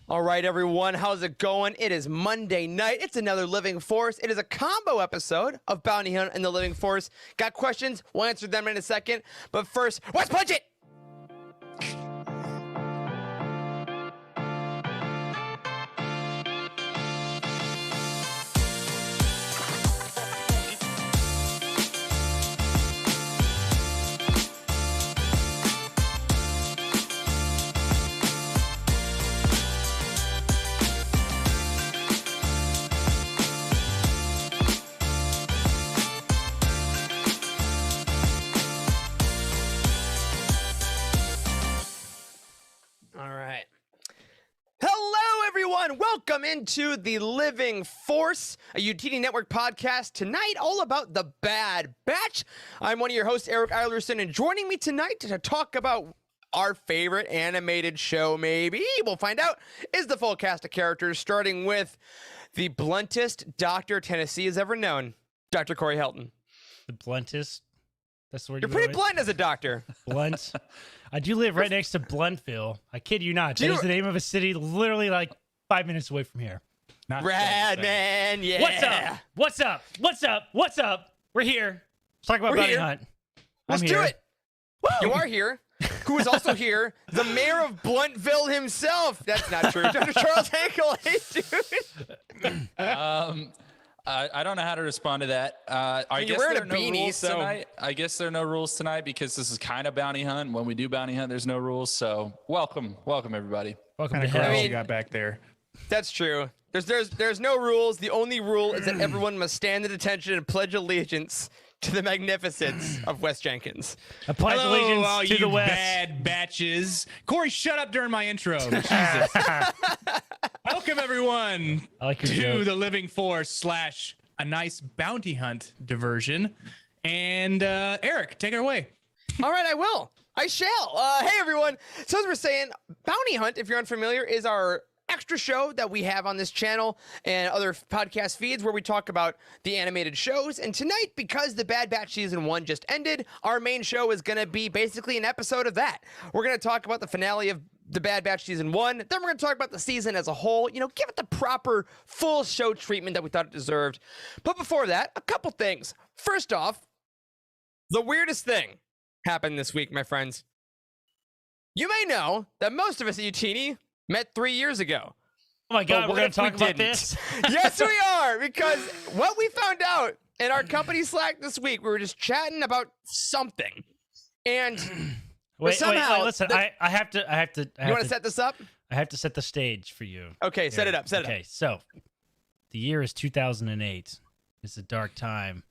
All right, everyone, how's it going? It is Monday night. It's another Living Force. It is a combo episode of Bounty Hunt and the Living Force. Got questions? We'll answer them in a second. But first, what's budget? Welcome into the Living Force, a UTD Network podcast. Tonight, all about the Bad Batch. I'm one of your hosts, Eric Eilerson, and joining me tonight to talk about our favorite animated show, maybe, we'll find out, is the full cast of characters, starting with the bluntest doctor Tennessee has ever known, Dr. Corey Helton. The bluntest? That's the word you're pretty blunt as a doctor. Blunt. I do live right next to Bluntville. I kid you not. That is the name of a city literally like 5 minutes away from here. Not Rad, man, yeah. What's up? What's up? What's up? What's up? We're here. Let's talk about Bounty Hunt. Let's do it. Woo! You are here. Who is also here? The mayor of Bluntville himself. That's not true. Dr. Charles Hankel. Hey, dude. I don't know how to respond to that. I guess wearing there a are no beanie, rules so tonight. I guess there are no rules tonight because this is kind of Bounty Hunt. When we do Bounty Hunt, there's no rules. So welcome everybody. Welcome to hell. hell. You got back there. That's true. There's no rules. The only rule is that everyone must stand at attention and pledge allegiance to the magnificence of Wes Jenkins. I pledge allegiance all to you the West. bad batches. Corey, shut up during my intro. Jesus. Welcome everyone to the Living Force / a nice bounty hunt diversion. And Eric, take it away. All right, I will. I shall. Hey, everyone. So as we're saying, Bounty Hunt, if you're unfamiliar, is our extra show that we have on this channel and other podcast feeds where we talk about the animated shows. And tonight, because the Bad Batch Season 1 just ended, our main show is going to be basically an episode of that. We're going to talk about the finale of the Bad Batch Season 1. Then we're going to talk about the season as a whole, give it the proper full show treatment that we thought it deserved. But before that, a couple things. First off, the weirdest thing happened this week, my friends. You may know that most of us at UTD met 3 years ago. Oh my God, we're going to talk about this? Yes, we are, because what we found out in our company Slack this week, we were just chatting about something. And wait, listen, I have to. You want to set this up? I have to set the stage for you. Okay, set it up, Okay, so the year is 2008. It's a dark time.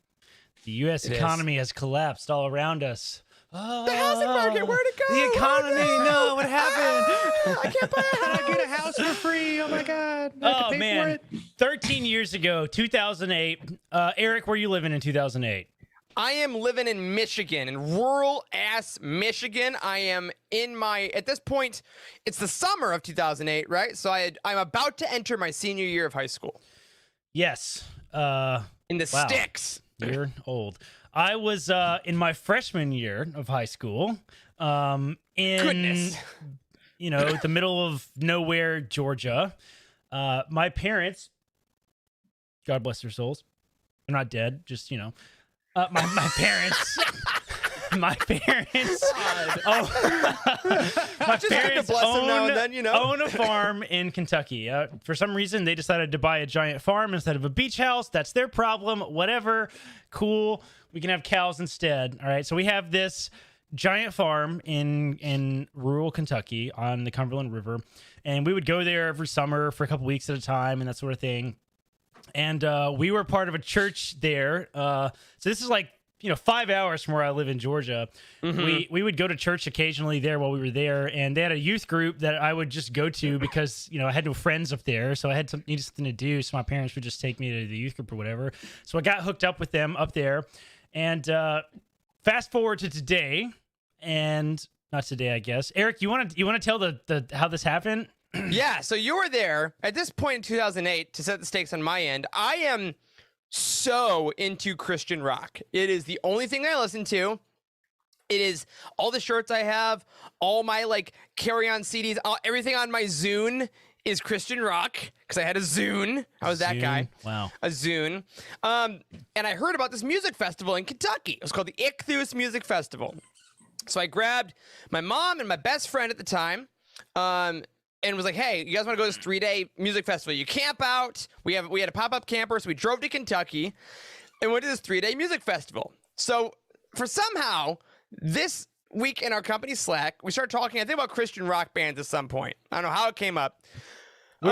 The U.S. economy has collapsed all around us. The housing market, where'd it go? The economy, no, what happened? I can't buy a house. I get a house for free. Oh my God. Oh man, 13 years ago, 2008. Eric, where are you living in 2008? I am living in Michigan, in rural-ass Michigan. I am at this point, it's the summer of 2008, right? So I'm about to enter my senior year of high school. Yes. In the sticks. You're old. I was in my freshman year of high school, in Goodness. The middle of nowhere, Georgia. My parents, God bless their souls, they're not dead. Just my parents. My parents. My parents own a farm in Kentucky. For some reason, they decided to buy a giant farm instead of a beach house. That's their problem. Whatever. Cool. We can have cows instead. All right. So we have this giant farm in rural Kentucky on the Cumberland River, and we would go there every summer for a couple weeks at a time and that sort of thing. And we were part of a church there. So this is like 5 hours from where I live in Georgia. Mm-hmm. We would go to church occasionally there while we were there, and they had a youth group that I would just go to because I had no friends up there, so I needed something to do. So my parents would just take me to the youth group or whatever. So I got hooked up with them up there, and fast forward to today, and not today, I guess. Eric, you want to tell the how this happened? Yeah. So you were there at this point in 2008 to set the stakes on my end. I am so into Christian rock. It is the only thing I listen to. It is all the shirts I have, all my Carry On CDs, everything on my Zune is Christian Rock, because I had a Zune. I was that guy. Wow. A Zune. And I heard about this music festival in Kentucky. It was called the Ichthus Music Festival. So I grabbed my mom and my best friend at the time, and was like, hey, you guys want to go to this 3-day music festival? You camp out. We had a pop-up camper, so we drove to Kentucky and went to this 3-day music festival. So for somehow, this week in our company Slack, we started talking, I think, about Christian rock bands at some point. I don't know how it came up. We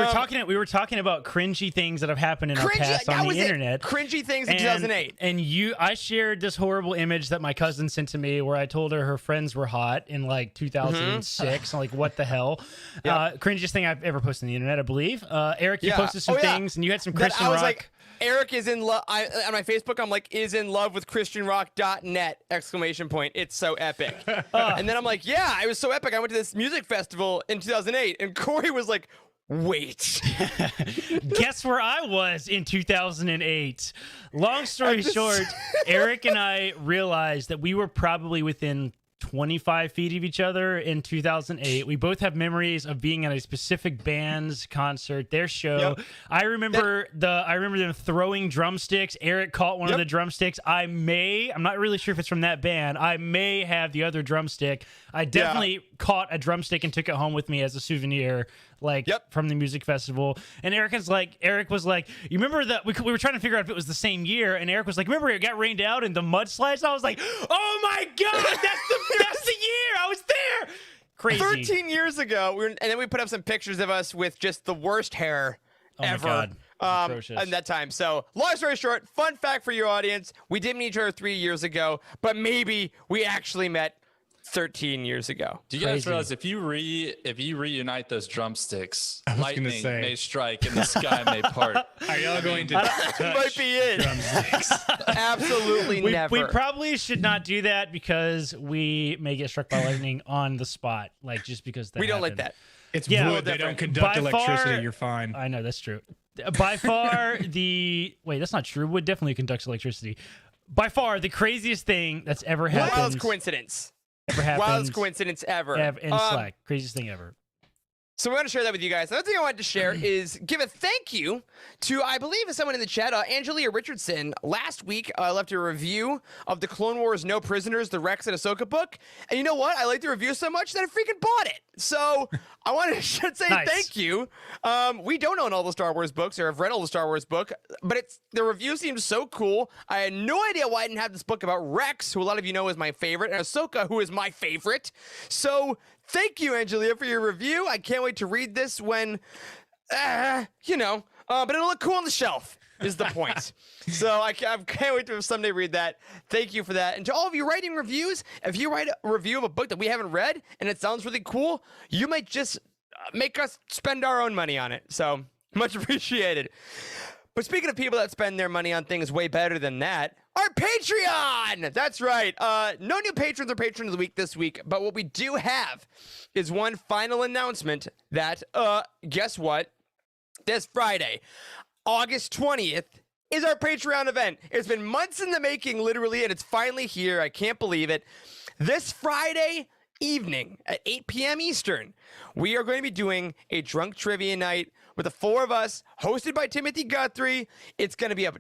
were talking about cringy things that have happened in our past on the internet. Cringy things in 2008. And I shared this horrible image that my cousin sent to me where I told her friends were hot in like 2006. I'm like, what the hell? Yep. Cringiest thing I've ever posted on the internet, I believe. Eric, you posted some things, and you had some Christian rock. Like, Eric is in love. On my Facebook, I'm like, is in love with ChristianRock.net! ! It's so epic. And then I'm like, yeah, it was so epic. I went to this music festival in 2008, and Corey was like, wait. Guess where I was in 2008? Long story short, Eric and I realized that we were probably within 25 feet of each other in 2008. We both have memories of being at a specific band's concert, their show. Yep. I remember them throwing drumsticks. Eric caught one of the drumsticks. I'm not really sure if it's from that band. I may have the other drumstick. I definitely caught a drumstick and took it home with me as a souvenir, from the music festival. And Eric was like, you remember that we were trying to figure out if it was the same year, and Eric was like, remember it got rained out and the mudslides? And I was like, oh my God, that's the year I was there. Crazy. 13 years ago, and then we put up some pictures of us with just the worst hair ever. My God. At that time. So, long story short, fun fact for your audience: we did meet each other 3 years ago, but maybe we actually met 13 years ago. Do you guys realize if you reunite those drumsticks, lightning may strike and the sky may part? Are y'all going to touch might be it. Drumsticks? Absolutely never. We probably should not do that because we may get struck by lightning on the spot, just because that we don't happened. like that. It's wood. They don't conduct electricity. You're fine. I know, that's true. By far wait, that's not true. Wood definitely conducts electricity. By far the craziest thing that's ever happened. Wildest coincidence. Wildest coincidence ever. In Slack. Craziest thing ever. So we want to share that with you guys. Another thing I wanted to share is give a thank you to, I believe, someone in the chat, Angelia Richardson. Last week, left a review of the Clone Wars No Prisoners, the Rex and Ahsoka book. And you know what? I liked the review so much that I freaking bought it. So I wanted to say thank you. We don't own all the Star Wars books or have read all the Star Wars book, but the review seems so cool. I had no idea why I didn't have this book about Rex, who a lot of you know is my favorite, and Ahsoka, who is my favorite. So thank you, Angelia, for your review. I can't wait to read this when, but it'll look cool on the shelf is the point. So I can't wait to someday read that. Thank you for that. And to all of you writing reviews, if you write a review of a book that we haven't read and it sounds really cool, you might just make us spend our own money on it. So much appreciated. But speaking of people that spend their money on things way better than that, our Patreon! That's right. No new patrons or patron of the week this week, but what we do have is one final announcement that, guess what? This Friday, August 20th, is our Patreon event. It's been months in the making, literally, and it's finally here. I can't believe it. This Friday evening at 8 p.m. Eastern, we are going to be doing a drunk trivia night with the four of us, hosted by Timothy Guthrie. It's going to be a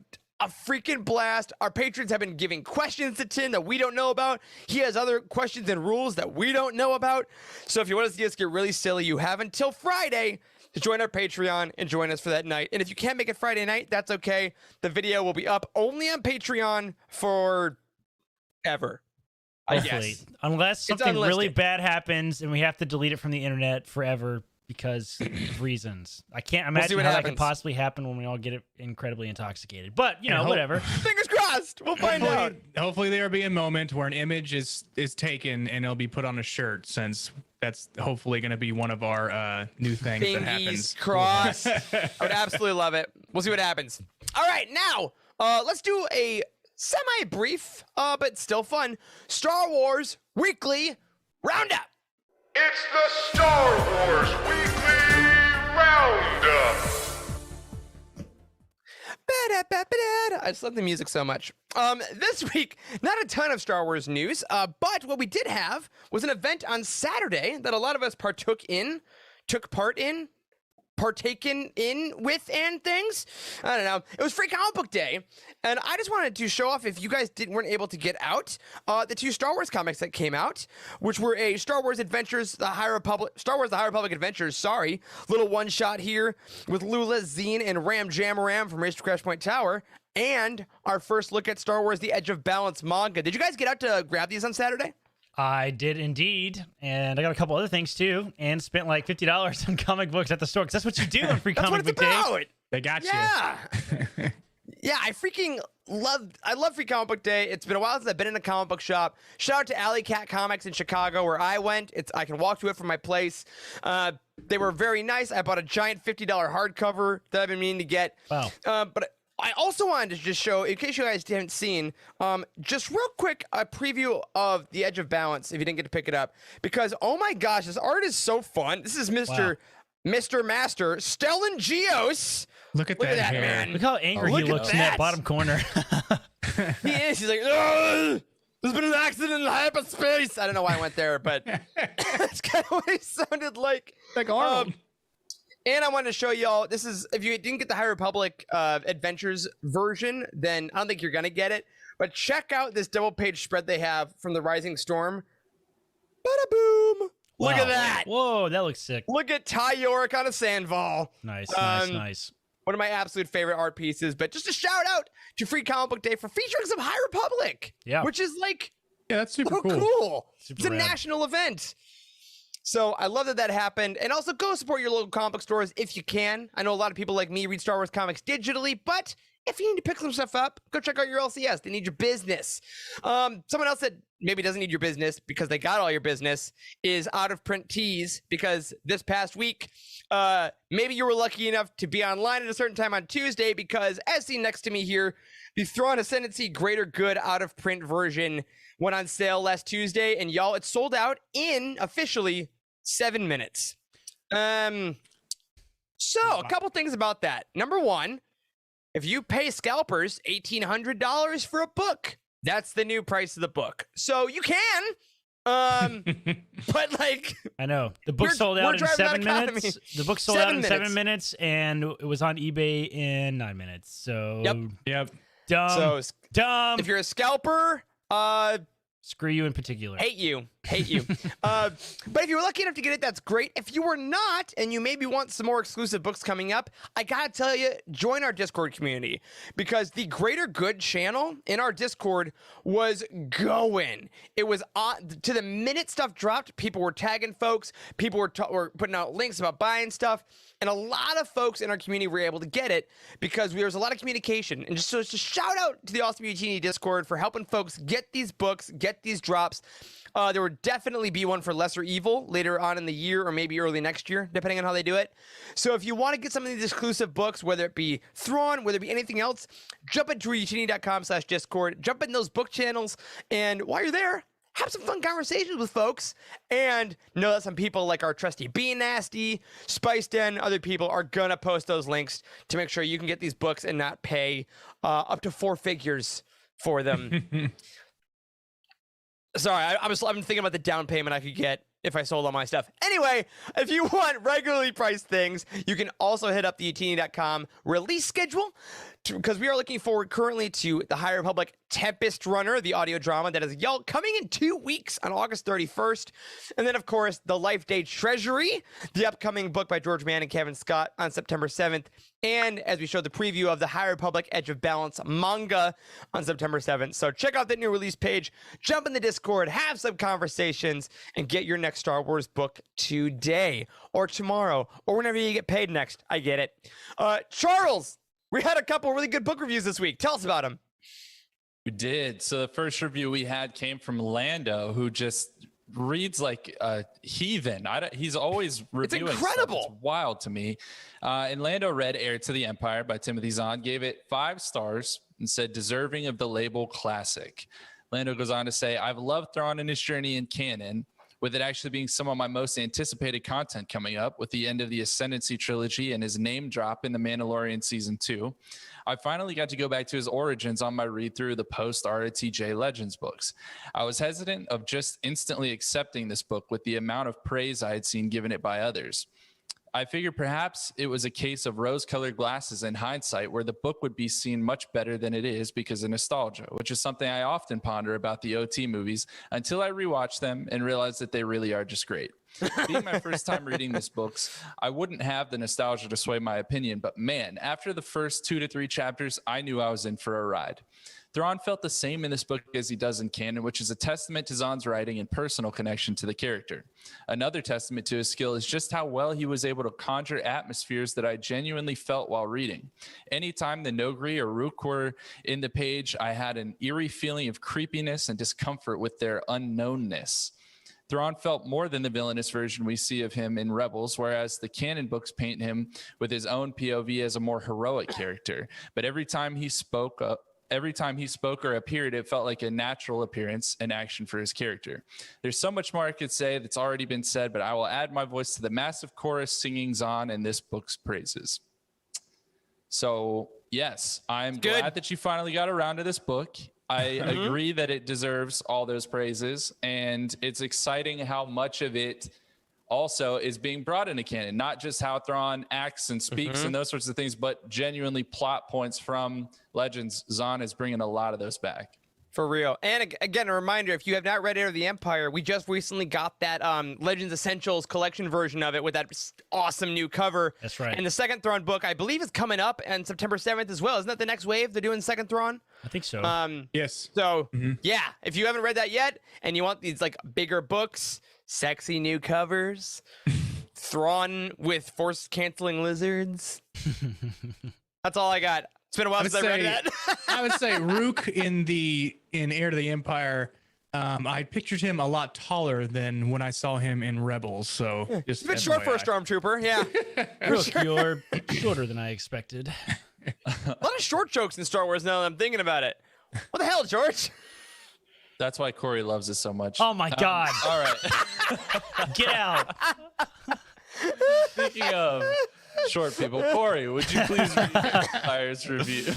freaking blast. Our patrons have been giving questions to Tim that we don't know about. He has other questions and rules that we don't know about. So if you want to see us get really silly, you have until Friday to join our Patreon and join us for that night. And if you can't make it Friday night, that's okay. The video will be up only on Patreon for ever. Hopefully. Unless something really bad happens and we have to delete it from the internet forever because of reasons. I can't imagine how that could possibly happen when we all get incredibly intoxicated. But, whatever. Fingers crossed. We'll find out. Hopefully there will be a moment where an image is taken and it'll be put on a shirt, since that's hopefully going to be one of our new things that happens. Fingers crossed. I would absolutely love it. We'll see what happens. All right, now, let's do a semi-brief, but still fun, Star Wars Weekly Roundup. It's the Star Wars Weekly Roundup. I just love the music so much. This week, not a ton of Star Wars news, but what we did have was an event on Saturday that a lot of us took part in. partaken in with and things. I don't know. It was Free Comic Book Day, and I just wanted to show off, if you guys weren't able to get out, the 2 Star Wars comics that came out, which were a Star Wars Adventures, The High Republic Adventures, little one-shot here with Lula, Zine, and Ram Jamaram from Race to Crash Point Tower, and our first look at Star Wars The Edge of Balance manga. Did you guys get out to grab these on Saturday? I did indeed, and I got a couple other things too, and spent like $50 on comic books at the store, because that's what you do on Free Comic Book Day. They got you. Yeah, I love Free Comic Book Day. It's been a while since I've been in a comic book shop. Shout out to Alley Cat Comics in Chicago, where I went. I can walk to it from my place. They were very nice. I bought a giant $50 hardcover that I've been meaning to get. Wow. But I also wanted to just show, in case you guys haven't seen, just real quick, a preview of The Edge of Balance, if you didn't get to pick it up. Because, oh my gosh, this art is so fun. This is Mr. Master, Stellan Gios. Look at that hair. man. Look how angry he looks in that bottom corner. He is. He's like, "Ugh, there's been an accident in hyperspace." I don't know why I went there, but that's kind of what he sounded like. Like Arnold. And I wanted to show y'all, this is, if you didn't get the High Republic Adventures version, then I don't think you're going to get it. But check out this double-page spread they have from the Rising Storm. Bada boom! Wow. Look at that! Whoa, that looks sick. Look at Ty Yorick on a Sandval. Nice. One of my absolute favorite art pieces. But just a shout out to Free Comic Book Day for featuring some High Republic. Yeah. Which is like, Yeah, that's super so cool. Super It's a rad. national event. So I love that happened. And also go support your local comic book stores if you can. I know a lot of people like me read Star Wars comics digitally, but if you need to pick some stuff up, go check out your LCS. They need your business. Someone else that maybe doesn't need your business because they got all your business is Out of Print Tees, because this past week, maybe you were lucky enough to be online at a certain time on Tuesday, because as seen next to me here, the Thrawn Ascendancy Greater Good out of print version went on sale last Tuesday, and y'all, it sold out in officially 7 minutes. So a couple things about that. Number one, if you pay scalpers $1,800 for a book, that's the new price of the book. So you can, but like, I know the book sold out in 7 minutes. The book sold out in 7 minutes, and it was on eBay in 9 minutes. So Yep. dumb. so Dumb. if you're a scalper, Screw you in particular. hate you. But if you were lucky enough to get it, that's great. If you were not, and you maybe want some more exclusive books coming up, I gotta tell you, join our Discord community, because the Greater Good channel in our Discord was going. It was on to the minute stuff dropped. People were tagging folks. People were putting out links about buying stuff, and a lot of folks in our community were able to get it because there was a lot of communication. And just shout out to the Awesome UTD Discord for helping folks get these books, get these drops. There would definitely be one for Lesser Evil later on in the year, or maybe early next year, depending on how they do it. So if you want to get some of these exclusive books, whether it be Thrawn, whether it be anything else, jump at drewutini.com/Discord, jump in those book channels, and while you're there, have some fun conversations with folks, and know that some people like our trusty Be Nasty, Spice Den, other people are gonna post those links to make sure you can get these books and not pay up to 4 figures for them. Sorry, I've been thinking about the down payment I could get if I sold all my stuff. Anyway, if you want regularly priced things, you can also hit up the utini.com release schedule, because we are looking forward currently to the High Republic Tempest Runner, the audio drama that is coming in 2 weeks on August 31st. And then, of course, the Life Day Treasury, the upcoming book by George Mann and Kevin Scott on September 7th. And as we showed the preview of the High Republic Edge of Balance manga on September 7th. So check out that new release page, jump in the Discord, have some conversations, and get your next Star Wars book today or tomorrow or whenever you get paid next. I get it. Charles, we had a couple really good book reviews this week. Tell us about them. We did. So the first review we had came from Lando, who just reads like a heathen. He's always reviewing. It's incredible. Stuff. It's wild to me. And Lando read Heir to the Empire by Timothy Zahn, gave it 5 stars and said deserving of the label classic. Lando goes on to say, I've loved Thrawn and his journey in canon, with it actually being some of my most anticipated content coming up with the end of the Ascendancy trilogy and his name drop in The Mandalorian Season 2. I finally got to go back to his origins on my read through the post-RTJ Legends books. I was hesitant of just instantly accepting this book with the amount of praise I had seen given it by others. I figured perhaps it was a case of rose-colored glasses in hindsight, where the book would be seen much better than it is because of nostalgia, which is something I often ponder about the OT movies until I rewatch them and realize that they really are just great. Being my first time reading these books, I wouldn't have the nostalgia to sway my opinion, but man, after the first 2 to 3 chapters, I knew I was in for a ride. Thrawn felt the same in this book as he does in canon, which is a testament to Zahn's writing and personal connection to the character. Another testament to his skill is just how well he was able to conjure atmospheres that I genuinely felt while reading. Anytime the Nogri or Rook were in the page, I had an eerie feeling of creepiness and discomfort with their unknownness. Thrawn felt more than the villainous version we see of him in Rebels, whereas the canon books paint him with his own POV as a more heroic character. But every time he spoke or appeared, it felt like a natural appearance and action for his character. There's so much more I could say that's already been said, but I will add my voice to the massive chorus singing Zahn and this book's praises. So, yes, I'm glad that you finally got around to this book. I agree that it deserves all those praises, and it's exciting how much of it also is being brought into canon, not just how Thrawn acts and speaks and those sorts of things, but genuinely plot points from Legends. Zahn is bringing a lot of those back. For real. And again, a reminder, if you have not read Heir of the Empire, we just recently got that Legends Essentials collection version of it with that awesome new cover. That's right. And the second Thrawn book, I believe, is coming up on September 7th as well. Isn't that the next wave? They're doing second Thrawn? I think so. Yes. So, yeah, if you haven't read that yet and you want these like bigger books, sexy new covers, Thrawn with force-canceling lizards. That's all I got. It's been a while since I read that. I would say Rook in Heir to the Empire, I pictured him a lot taller than when I saw him in Rebels. So just It's a bit short for a stormtrooper, yeah. Rook, you're shorter than I expected. A lot of short jokes in Star Wars now that I'm thinking about it. What the hell, George? That's why Corey loves it so much. Oh my God. All right. Get out. Speaking of short people, Corey, would you please read Moonflyer's review?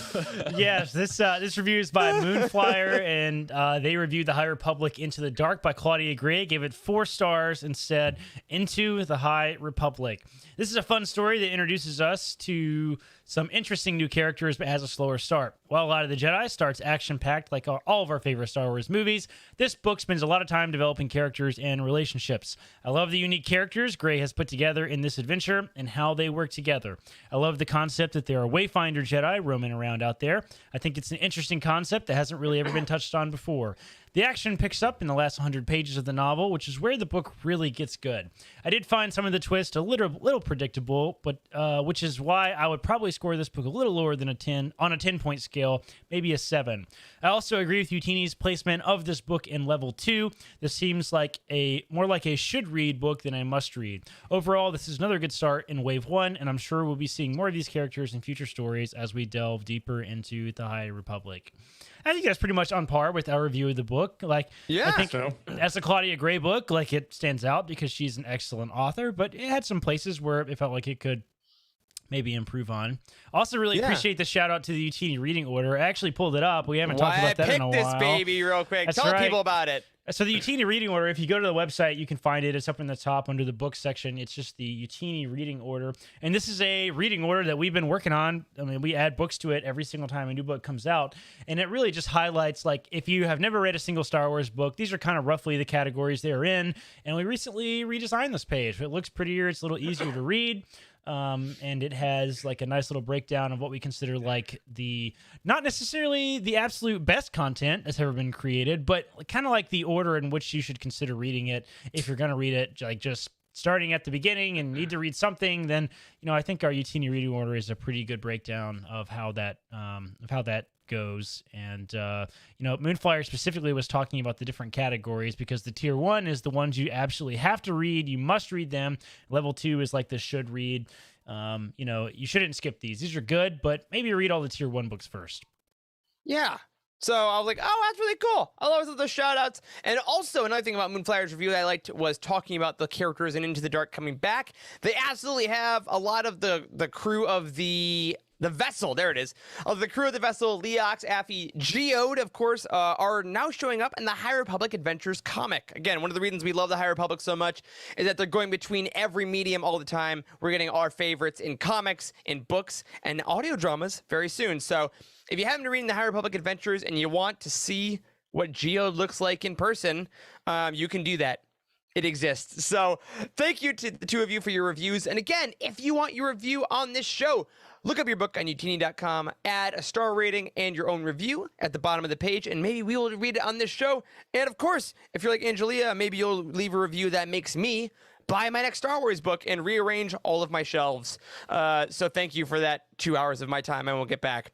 Yes, this review is by Moonflyer, and they reviewed The High Republic Into the Dark by Claudia Gray, gave it 4 stars, and said, Into the High Republic. This is a fun story that introduces us to some interesting new characters, but has a slower start. While Light of the Jedi starts action-packed like all of our favorite Star Wars movies, this book spends a lot of time developing characters and relationships. I love the unique characters Gray has put together in this adventure and how they work together. I love the concept that there are Wayfinder Jedi roaming around out there. I think it's an interesting concept that hasn't really ever been touched on before. The action picks up in the last 100 pages of the novel, which is where the book really gets good. I did find some of the twists a little predictable, but which is why I would probably score this book a little lower than a 10 on a 10-point scale, maybe a 7. I also agree with Utini's placement of this book in level 2. This seems like more like a should-read book than a must-read. Overall, this is another good start in Wave 1, and I'm sure we'll be seeing more of these characters in future stories as we delve deeper into the High Republic. I think that's pretty much on par with our review of the book. Like, yeah, I think as a Claudia Gray book, like, it stands out because she's an excellent author, but it had some places where it felt like it could maybe improve on. Also, really appreciate the shout out to the Utini reading order. I actually pulled it up. We haven't talked about that in a while. I picked this baby real quick. That's Tell right. people about it. So the Utini reading order, if you go to the website, you can find it. It's up in the top under the book section. It's just the Utini reading order. And this is a reading order that we've been working on. I mean, we add books to it every single time a new book comes out. And it really just highlights, like, if you have never read a single Star Wars book, these are kind of roughly the categories they're in. And we recently redesigned this page. It looks prettier. It's a little easier to read. And it has like a nice little breakdown of what we consider like not necessarily the absolute best content that's ever been created, but kind of like the order in which you should consider reading it. If you're going to read it, like just starting at the beginning and need to read something, then, I think our Utini reading order is a pretty good breakdown of how that goes. And Moonflyer specifically was talking about the different categories, because the tier 1 is the ones you absolutely have to read. You must read them. Level 2 is like the should read. You shouldn't skip these are good, but maybe read all the tier 1 books first. Yeah. So I was like, oh, that's really cool. I love those shout outs. And also another thing about Moonflyer's review that I liked was talking about the characters in Into the Dark coming back. They absolutely have a lot of the crew of the the vessel, there it is, of the crew of the vessel, Leox, Affy, Geode, of course, are now showing up in the High Republic Adventures comic. Again, one of the reasons we love the High Republic so much is that they're going between every medium all the time. We're getting our favorites in comics, in books, and audio dramas very soon. So if you happen to read in the High Republic Adventures and you want to see what Geode looks like in person, you can do that. It exists. So thank you to the two of you for your reviews. And again, if you want your review on this show, look up your book on utini.com, add a star rating and your own review at the bottom of the page, and maybe we will read it on this show. And of course, if you're like Angelia, maybe you'll leave a review that makes me buy my next Star Wars book and rearrange all of my shelves. So thank you for that 2 hours of my time I won't get back.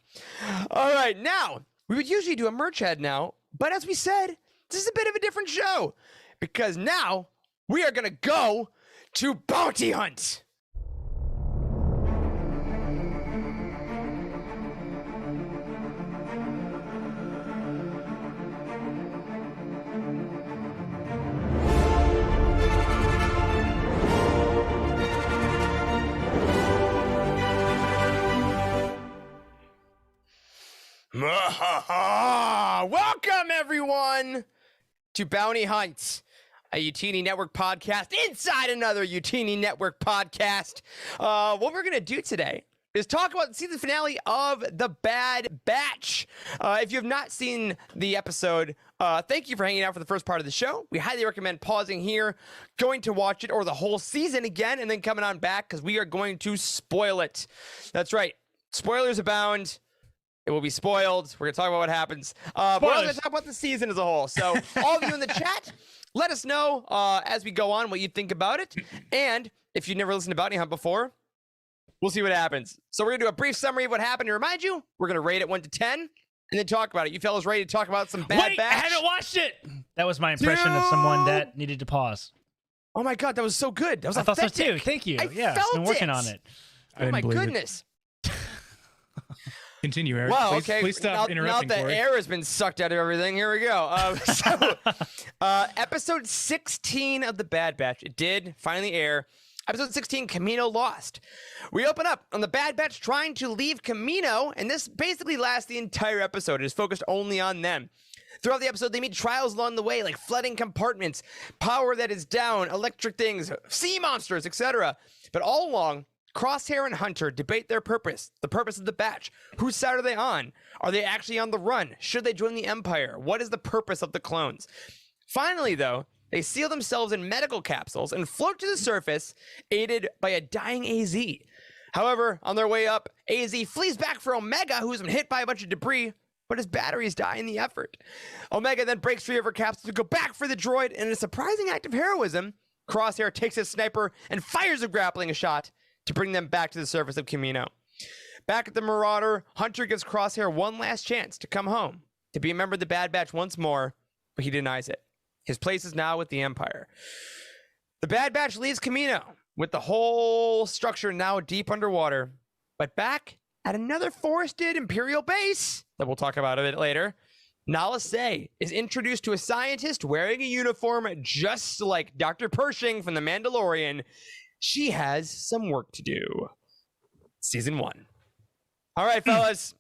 All right, now, we would usually do a merch head now, but as we said, this is a bit of a different show, because now we are going to go to Bounty Hunt. Welcome, everyone, to Bounty Hunt, a Utini Network podcast inside another Utini Network podcast. What we're going to do today is talk about the season finale of The Bad Batch. If you have not seen the episode, thank you for hanging out for the first part of the show. We highly recommend pausing here, going to watch it, or the whole season again, and then coming on back, because we are going to spoil it. That's right. Spoilers abound. It will be spoiled. We're going to talk about what happens. But we're also going to talk about the season as a whole. So all of you in the chat, let us know as we go on what you think about it. And if you've never listened to Bounty Hunt before, we'll see what happens. So we're going to do a brief summary of what happened. To remind you, we're going to rate it 1 to 10 and then talk about it. You fellas ready to talk about some Bad Batch? I haven't watched it. That was my impression of someone that needed to pause. Oh my God, that was so good. That was I authentic. thought so too. Thank you. I I've been working on it. Oh my goodness. Continue, Eric. Well, please, okay. Please stop interrupting. Now the air has been sucked out of everything. Here we go. Episode 16 of The Bad Batch. It did finally air. Episode 16, Kamino Lost. We open up on the Bad Batch trying to leave Kamino, and this basically lasts the entire episode. It is focused only on them. Throughout the episode, they meet trials along the way, like flooding compartments, power that is down, electric things, sea monsters, etc. But all along, Crosshair and Hunter debate their purpose, the purpose of the Batch. Whose side are they on? Are they actually on the run? Should they join the Empire? What is the purpose of the clones? Finally, though, they seal themselves in medical capsules and float to the surface, aided by a dying AZ. However, on their way up, AZ flees back for Omega, who's been hit by a bunch of debris, but his batteries die in the effort. Omega then breaks free of her capsule to go back for the droid, and in a surprising act of heroism, Crosshair takes his sniper and fires a grappling shot to bring them back to the surface of Kamino. Back at the Marauder, Hunter gives Crosshair one last chance to come home, to be a member of the Bad Batch once more, but he denies it. His place is now with the Empire. The Bad Batch leaves Kamino, with the whole structure now deep underwater, but back at another forested Imperial base that we'll talk about a bit later, Nala Se is introduced to a scientist wearing a uniform just like Dr. Pershing from The Mandalorian. She has some work to do. Season 1. All right, fellas.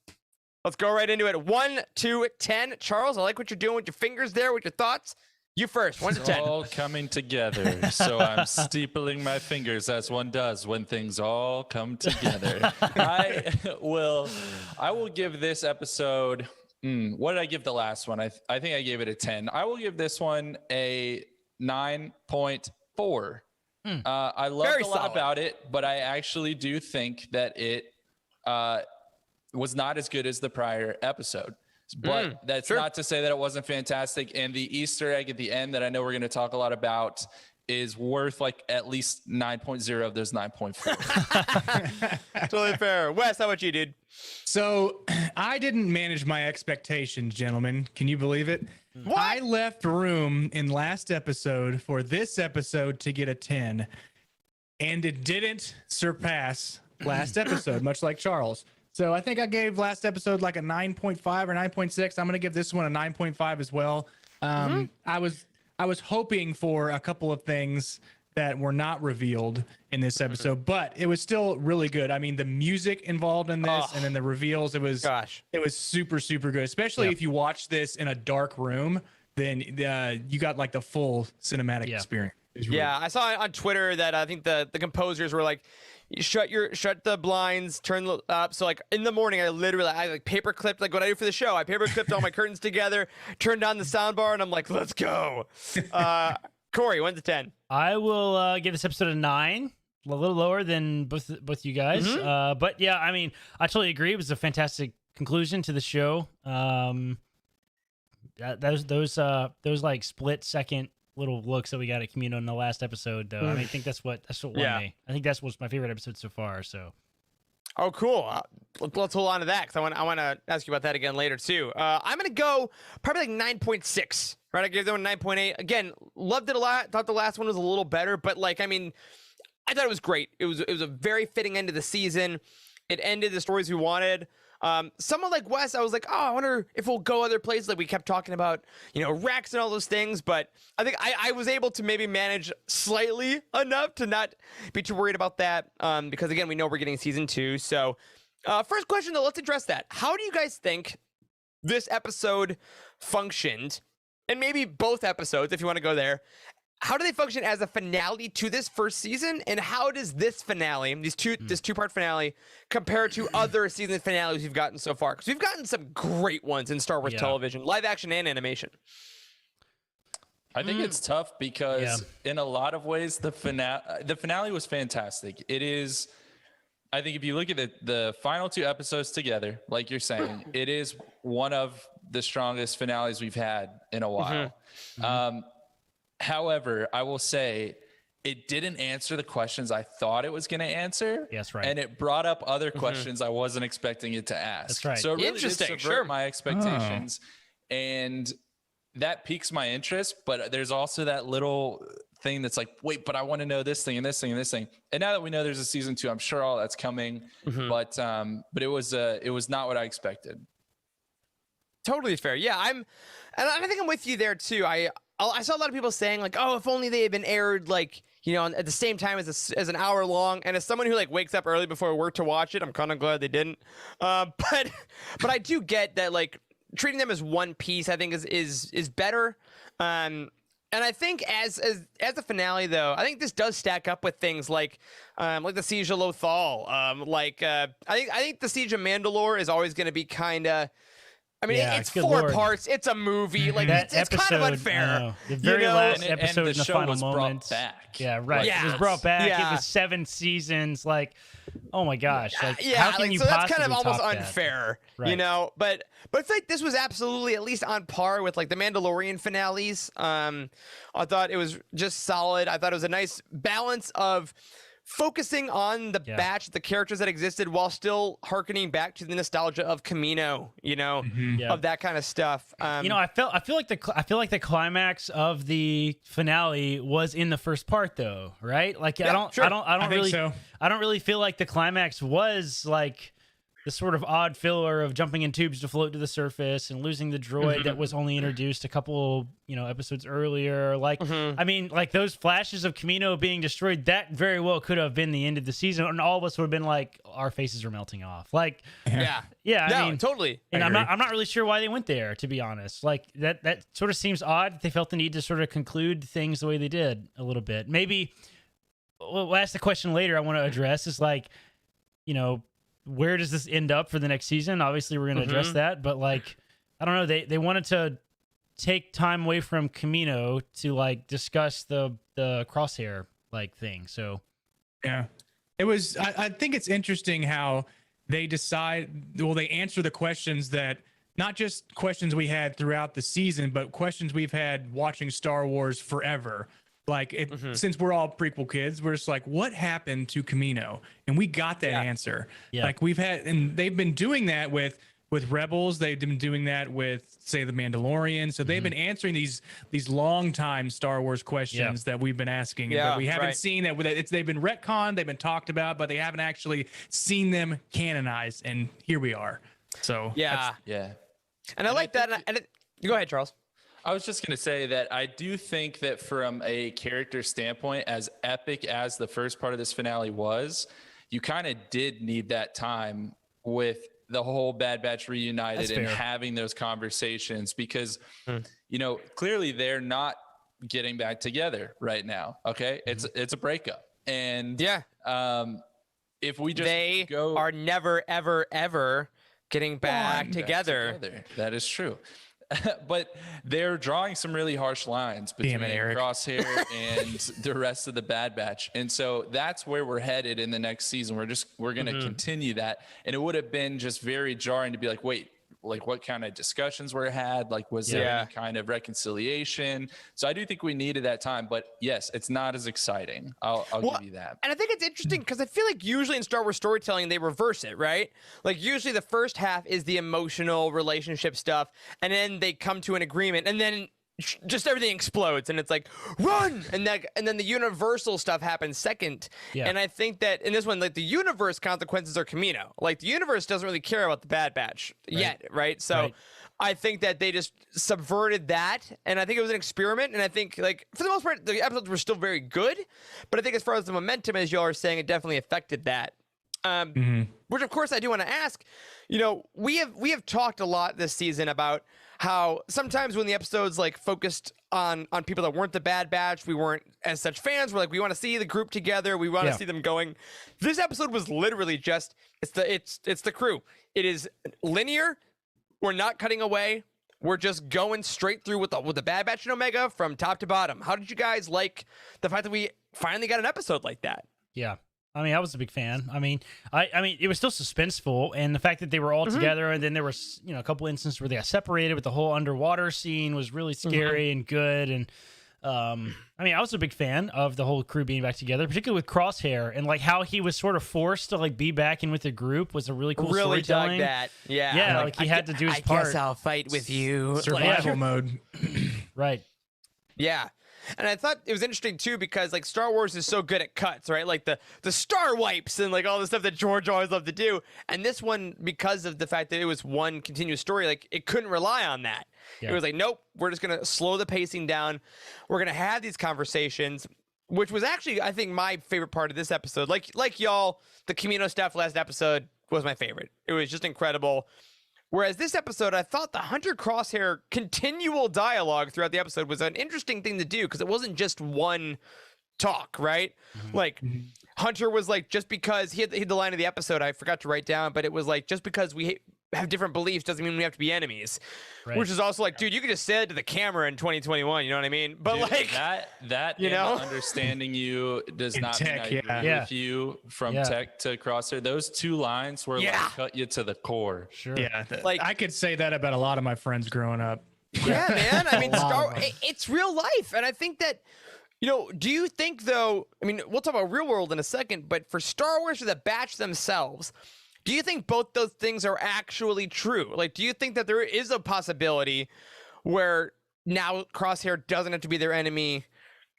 Let's go right into it. 1 to 10. Charles, I like what you're doing with your fingers there, with your thoughts. You first. 1 to 10. It's all coming together. So I'm steepling my fingers as one does when things all come together. I will give this episode. What did I give the last one? I think I gave it a 10. I will give this one a 9.4. I loved a lot about it, but I actually do think that it was not as good as the prior episode. But that's not to say that it wasn't fantastic. And the Easter egg at the end that I know we're going to talk a lot about is worth like at least 9.0 of those 9.4. Totally fair. Wes, how about you, dude? So I didn't manage my expectations, gentlemen. Can you believe it? What? I left room in last episode for this episode to get a 10, and it didn't surpass last episode, much like Charles. So I think I gave last episode like a 9.5 or 9.6. I'm going to give this one a 9.5 as well. I was hoping for a couple of things that were not revealed in this episode, but it was still really good. I mean, the music involved in this and then the reveals, it was super, super good, especially if you watch this in a dark room, then you got like the full cinematic experience. Really I saw on Twitter that I think the composers were like, shut the blinds, turn up. So like in the morning, I like paper clipped, like what I do for the show. I paper clipped all my curtains together, turned on the sound bar, and I'm like, let's go. Corey, 1 to 10. I will give this episode a 9, a little lower than both you guys. But yeah, I mean, I totally agree. It was a fantastic conclusion to the show. Those like split second little looks that we got at Kamino in the last episode, though. I mean, I think that's what won me. I think that's what's my favorite episode so far. So. Oh, cool. Let's hold on to that because I want to ask you about that again later too. I'm gonna go probably like 9.6. Right, I gave them a 9.8. Again, loved it a lot. Thought the last one was a little better, but like, I mean, I thought it was great. It was a very fitting end to the season. It ended the stories we wanted. Someone like Wes, I was like, oh, I wonder if we'll go other places. Like we kept talking about, Rex and all those things, but I think I was able to maybe manage slightly enough to not be too worried about that. Because again, we know we're getting season 2. So, first question though, let's address that. How do you guys think this episode functioned? And maybe both episodes, if you want to go there. How do they function as a finale to this first season? And how does this finale, this two-part finale, compare to other season finales we've gotten so far? Because we've gotten some great ones in Star Wars television, live action and animation. I think it's tough because in a lot of ways, the finale was fantastic. It is, I think if you look at the final 2 episodes together, like you're saying, it is one of the strongest finales we've had in a while. However, I will say it didn't answer the questions I thought it was going to answer. Yes, right. And it brought up other questions I wasn't expecting it to ask. That's right. So it really did subvert my expectations. And that piques my interest. But there's also that little thing that's like, wait, but I want to know this thing and this thing and this thing. And now that we know there's a season 2, I'm sure all that's coming. But it was not what I expected. Totally fair. Yeah, I think I'm with you there too. I saw a lot of people saying like, oh, if only they had been aired like, at the same time as an hour long. And as someone who like wakes up early before work to watch it, I'm kind of glad they didn't. But I do get that like treating them as one piece, I think is better. And I think as a finale though, I think this does stack up with things like the Siege of Lothal. I think the Siege of Mandalore is always going to be kind of. I mean, it's 4 parts. It's a movie. Like it's kind of unfair. The very last episode and in the final moment. Back. Yeah, right. It was brought back. It was 7 seasons. Like, oh my gosh. Like, how can you so that's kind of possibly almost top unfair, that? But it's like this was absolutely at least on par with like the Mandalorian finales. I thought it was just solid. I thought it was a nice balance of focusing on the batch, the characters that existed, while still hearkening back to the nostalgia of Kamino, of that kind of stuff. I feel like the climax of the finale was in the first part, though, right? Like, I don't really feel like the climax was like the sort of odd filler of jumping in tubes to float to the surface and losing the droid that was only introduced a couple, episodes earlier. Like, I mean, like those flashes of Kamino being destroyed, that very well could have been the end of the season, and all of us would have been like, our faces are melting off. Like, I mean, totally. And I'm not really sure why they went there, to be honest. Like that sort of seems odd. They felt the need to sort of conclude things the way they did a little bit. Maybe we'll ask the question later I want to address is like, where does this end up for the next season? Obviously, we're going to address that, but like, I don't know. They wanted to take time away from Kamino to like discuss the Crosshair like thing. So, yeah, it was. I think it's interesting how they they answer the questions that not just questions we had throughout the season, but questions we've had watching Star Wars forever. Like, since we're all prequel kids, we're just like, what happened to Kamino? And we got that answer. Yeah. Like and they've been doing that with Rebels. They've been doing that with, say, The Mandalorian. So they've been answering these long time Star Wars questions that we've been asking. But we haven't seen that. They've been retconned, they've been talked about, but they haven't actually seen them canonized. And here we are. So And I like that. Go ahead, Charles. I was just going to say that I do think that from a character standpoint, as epic as the first part of this finale was, you kind of did need that time with the whole Bad Batch reunited and having those conversations because, you know, clearly they're not getting back together right now. Okay. It's a breakup. And if we just they are never, ever, ever getting back together. That is true. But they're drawing some really harsh lines between Crosshair and the rest of the Bad Batch. And so that's where we're headed in the next season. We're going to continue that. And it would have been just very jarring to be like, wait, like what kind of discussions were had? Like, was there any kind of reconciliation? So I do think we needed that time, but yes, it's not as exciting. I'll give you that. And I think it's interesting because I feel like usually in Star Wars storytelling, they reverse it, right? Like usually the first half is the emotional relationship stuff, and then they come to an agreement, and then just everything explodes and it's like run, and then the universal stuff happens second. And I think that in this one, like the universe consequences are Kamino. Like the universe doesn't really care about the Bad Batch yet, right? So I think that they just subverted that, and I think it was an experiment, and I think like for the most part the episodes were still very good, but I think as far as the momentum, as y'all are saying, it definitely affected that. Which of course I do want to ask, you know, we have talked a lot this season about how sometimes when the episodes like focused on people that weren't the Bad Batch, we weren't as such fans. We're like, we want to see the group together. We want to see them going. This episode was literally just it's the crew. It is linear. We're not cutting away. We're just going straight through with the Bad Batch and Omega from top to bottom. How did you guys like the fact that we finally got an episode like that? Yeah. I mean, I was a big fan. I mean, it was still suspenseful, and the fact that they were all together, and then there was, you know, a couple instances where they got separated, with the whole underwater scene was really scary and good. And I mean, I was a big fan of the whole crew being back together, particularly with Crosshair, and like how he was sort of forced to like be back in with the group was a really cool storytelling. Dug that. Yeah, like he had to do his part. I guess I'll fight with you. Survival mode. Right. Yeah. And I thought it was interesting too because like Star Wars is so good at cuts, right? Like the star wipes and like all the stuff that George always loved to do. And this one, because of the fact that it was one continuous story, like it couldn't rely on that. It was like, nope, we're just gonna slow the pacing down. We're gonna have these conversations, which was actually, I think, my favorite part of this episode. Like y'all, the Kamino stuff last episode was my favorite. It was just incredible. Whereas this episode, I thought the Hunter Crosshair continual dialogue throughout the episode was an interesting thing to do because it wasn't just one talk, right? Like Hunter was like, just because he had the line of the episode I forgot to write down, but it was like, just because we have different beliefs doesn't mean we have to be enemies. Which is also like, dude, you could just say it to the camera in 2021, you know what I mean? But dude, like that you know, understanding you does not tech, mean I agree with you from tech to Crosshair. Those two lines were like cut you to the core. Sure. Yeah. Like I could say that about a lot of my friends growing up. Yeah, man. I mean, it's real life. And I think that, you know, do you think though, I mean, we'll talk about real world in a second, but for Star Wars or the Batch themselves, do you think both those things are actually true? Like, do you think that there is a possibility where now Crosshair doesn't have to be their enemy?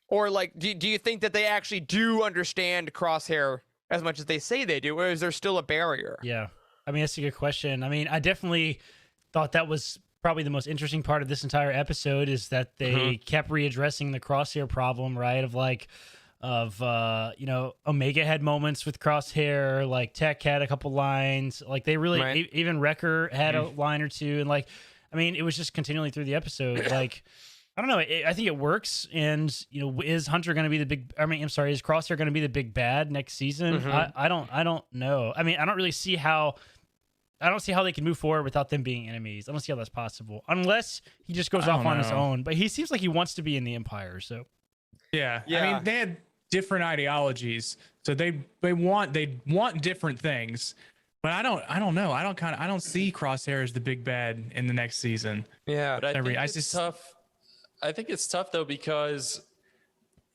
Or, like, do you think that they actually do understand Crosshair as much as they say they do? Or is there still a barrier? Yeah. I mean, that's a good question. I mean, I definitely thought that was probably the most interesting part of this entire episode is that they kept readdressing the Crosshair problem, right? You know, Omega had moments with Crosshair, like Tech had a couple lines, like they really even Wrecker had a line or two, and like, I mean, it was just continually through the episode. Like, I don't know, I think it works. And you know, is Hunter going to be the big? I mean, I'm sorry, is Crosshair going to be the big bad next season? I don't know. I mean, I don't see how they can move forward without them being enemies. I don't see how that's possible unless he just goes off on his own. But he seems like he wants to be in the Empire, so yeah. I mean, they had different ideologies, so they want different things, but I don't know. I don't see Crosshair as the big bad in the next season. Yeah, but I think it's tough. I think it's tough though because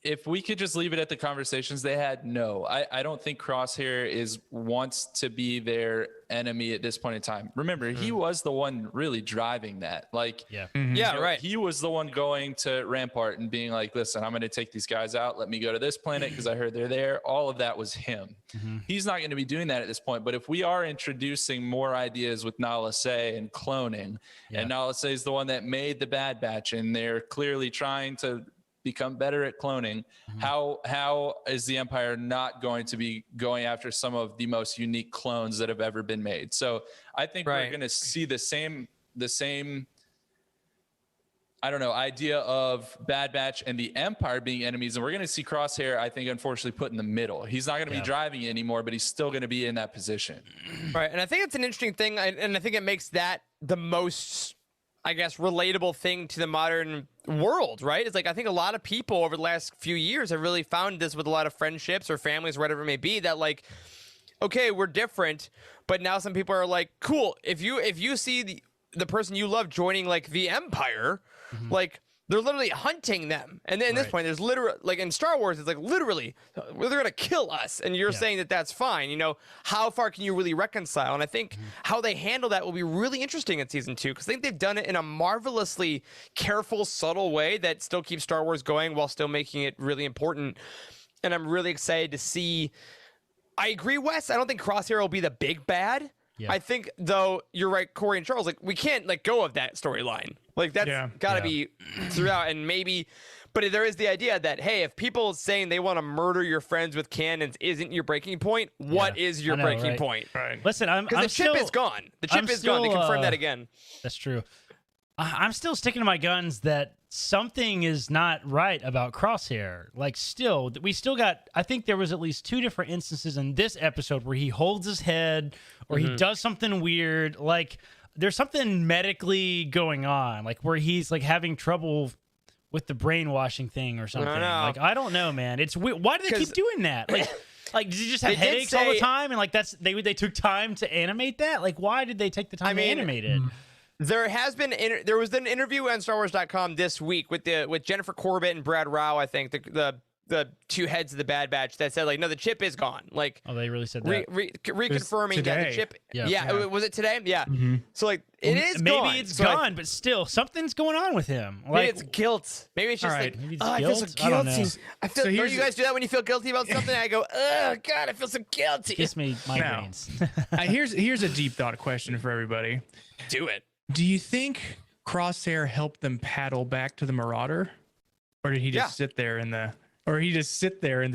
if we could just leave it at the conversations they had, no, I don't think Crosshair wants to be their enemy at this point in time. Remember, he was the one really driving that. Like, right. He was the one going to Rampart and being like, listen, I'm going to take these guys out. Let me go to this planet because I heard they're there. All of that was him. He's not going to be doing that at this point. But if we are introducing more ideas with Nala Se and cloning, and Nala Se is the one that made the Bad Batch, and they're clearly trying to become better at cloning, how is the Empire not going to be going after some of the most unique clones that have ever been made? So I think we're going to see the same I don't know, idea of Bad Batch and the Empire being enemies, and we're going to see Crosshair, I think, unfortunately put in the middle. He's not going to be driving it anymore, but he's still going to be in that position. Right, and I think it's an interesting thing, and I think it makes that the most, I guess, relatable thing to the modern world, right? It's like, I think a lot of people over the last few years have really found this with a lot of friendships or families or whatever it may be, that like, okay, we're different, but now some people are like, cool, if you see the person you love joining like the Empire, like they're literally hunting them. And then at this point, there's literally, like in Star Wars, it's like literally, they're going to kill us. And you're saying that that's fine. You know, how far can you really reconcile? And I think how they handle that will be really interesting in season 2, because I think they've done it in a marvelously careful, subtle way that still keeps Star Wars going while still making it really important. And I'm really excited to see. I agree, Wes. I don't think Crosshair will be the big bad. I think, though, you're right, Corey and Charles, like, we can't let go of that storyline. Like, that's got to be throughout. And maybe, but there is the idea that, hey, if people saying they want to murder your friends with cannons isn't your breaking point, what is your breaking point? Right. Listen, because the chip is gone. The chip is gone. They confirmed that again. That's true. I'm still sticking to my guns that something is not right about Crosshair. Like, still, we still got, I think there was at least 2 different instances in this episode where he holds his head or he does something weird. Like, there's something medically going on, like where he's like having trouble with the brainwashing thing or something. Like, I don't know, man. It's weird. Why do they keep doing that? Like, does he just have headaches all the time? And like, they took time to animate that? Like, why did they take the time to animate it? There was an interview on StarWars.com this week with Jennifer Corbett and Brad Rao, I think, the 2 heads of the Bad Batch, that said, like, no, the chip is gone. Like, oh, they really said that. Reconfirming that the chip. Yeah. Was it today? Yeah. So like, it is maybe gone. It's gone, but still, something's going on with him. Like, maybe it's guilt. Maybe it's just I feel so guilty. I feel. So don't you guys do that when you feel guilty about something? I go, oh God, I feel so guilty. Gives me migraines. Here's a deep thought question for everybody. Do it. Do you think Crosshair helped them paddle back to the Marauder, or did he just sit there in the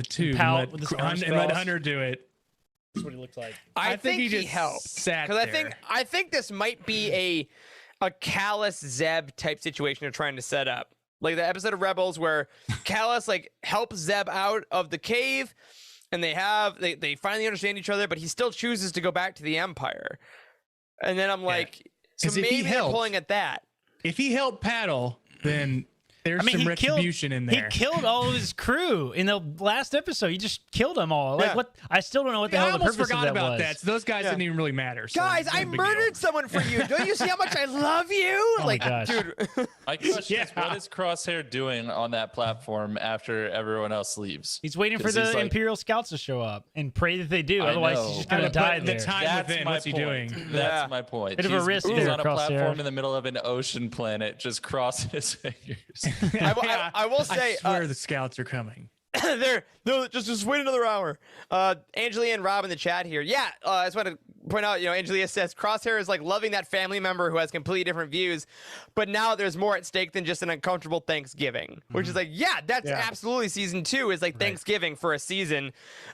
tube and let Hunter do it? That's what he looked like. I think he just helped, sat there. I think this might be a Callus Zeb type situation they're trying to set up, like the episode of Rebels where Callus like helps Zeb out of the cave, and they finally understand each other, but he still chooses to go back to the Empire. And then I'm like. So maybe they're pulling at that. If he helped paddle, then there's some retribution in there. He killed all of his crew in the last episode. He just killed them all. Like what? I still don't know what the hell the purpose of that was. I almost forgot about that. So those guys didn't even really matter. So guys, I murdered someone for you. Don't you see how much I love you? Oh my gosh. Dude. My question is, what is Crosshair doing on that platform after everyone else leaves? He's waiting for the Imperial Scouts to show up and pray that they do. Otherwise, he's just gonna die there. The time within, what's he doing? That's my point. Bit of a risk He's on a Crosshair. platform in the middle of an ocean planet, just crossing his fingers. I will say, I swear the scouts are coming. They're just wait another hour. Angelia and Rob in the chat here. Yeah, I just want to point out, Angelia says Crosshair is like loving that family member who has completely different views, but now there's more at stake than just an uncomfortable Thanksgiving, which is like, that's absolutely season 2 is like Thanksgiving for a season.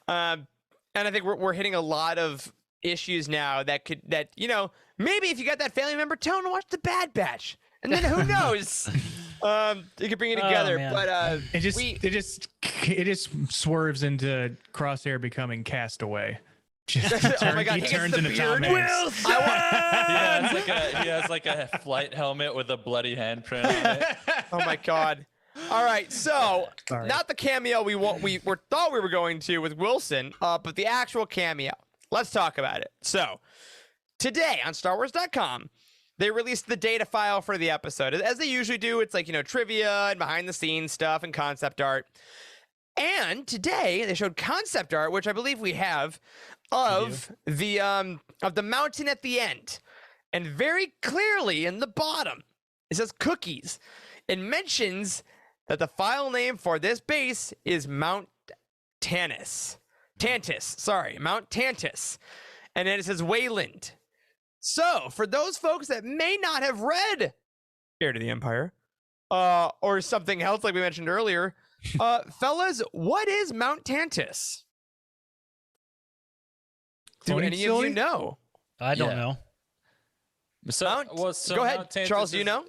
And I think we're hitting a lot of issues now that maybe if you got that family member, tell them to watch The Bad Batch. And then who knows? You could bring it together, but it just swerves into Crosshair becoming Castaway. Oh my God, he turns into Tom Hanks. He has like a flight helmet with a bloody handprint on it. Oh my God. All right, so not the cameo we thought we were going to with Wilson, but the actual cameo. Let's talk about it. So today on StarWars.com. They released the data file for the episode. As they usually do, it's like, trivia and behind the scenes stuff and concept art. And today they showed concept art, which I believe we have, of the mountain at the end. And very clearly in the bottom, it says cookies. It mentions that the file name for this base is Mount Tantus. Mount Tantus. And then it says Wayland. So, for those folks that may not have read Heir to the Empire, or something else like we mentioned earlier, fellas, what is Mount Tantus? Do any of you know? I don't know. So, go ahead, Charles, do you know?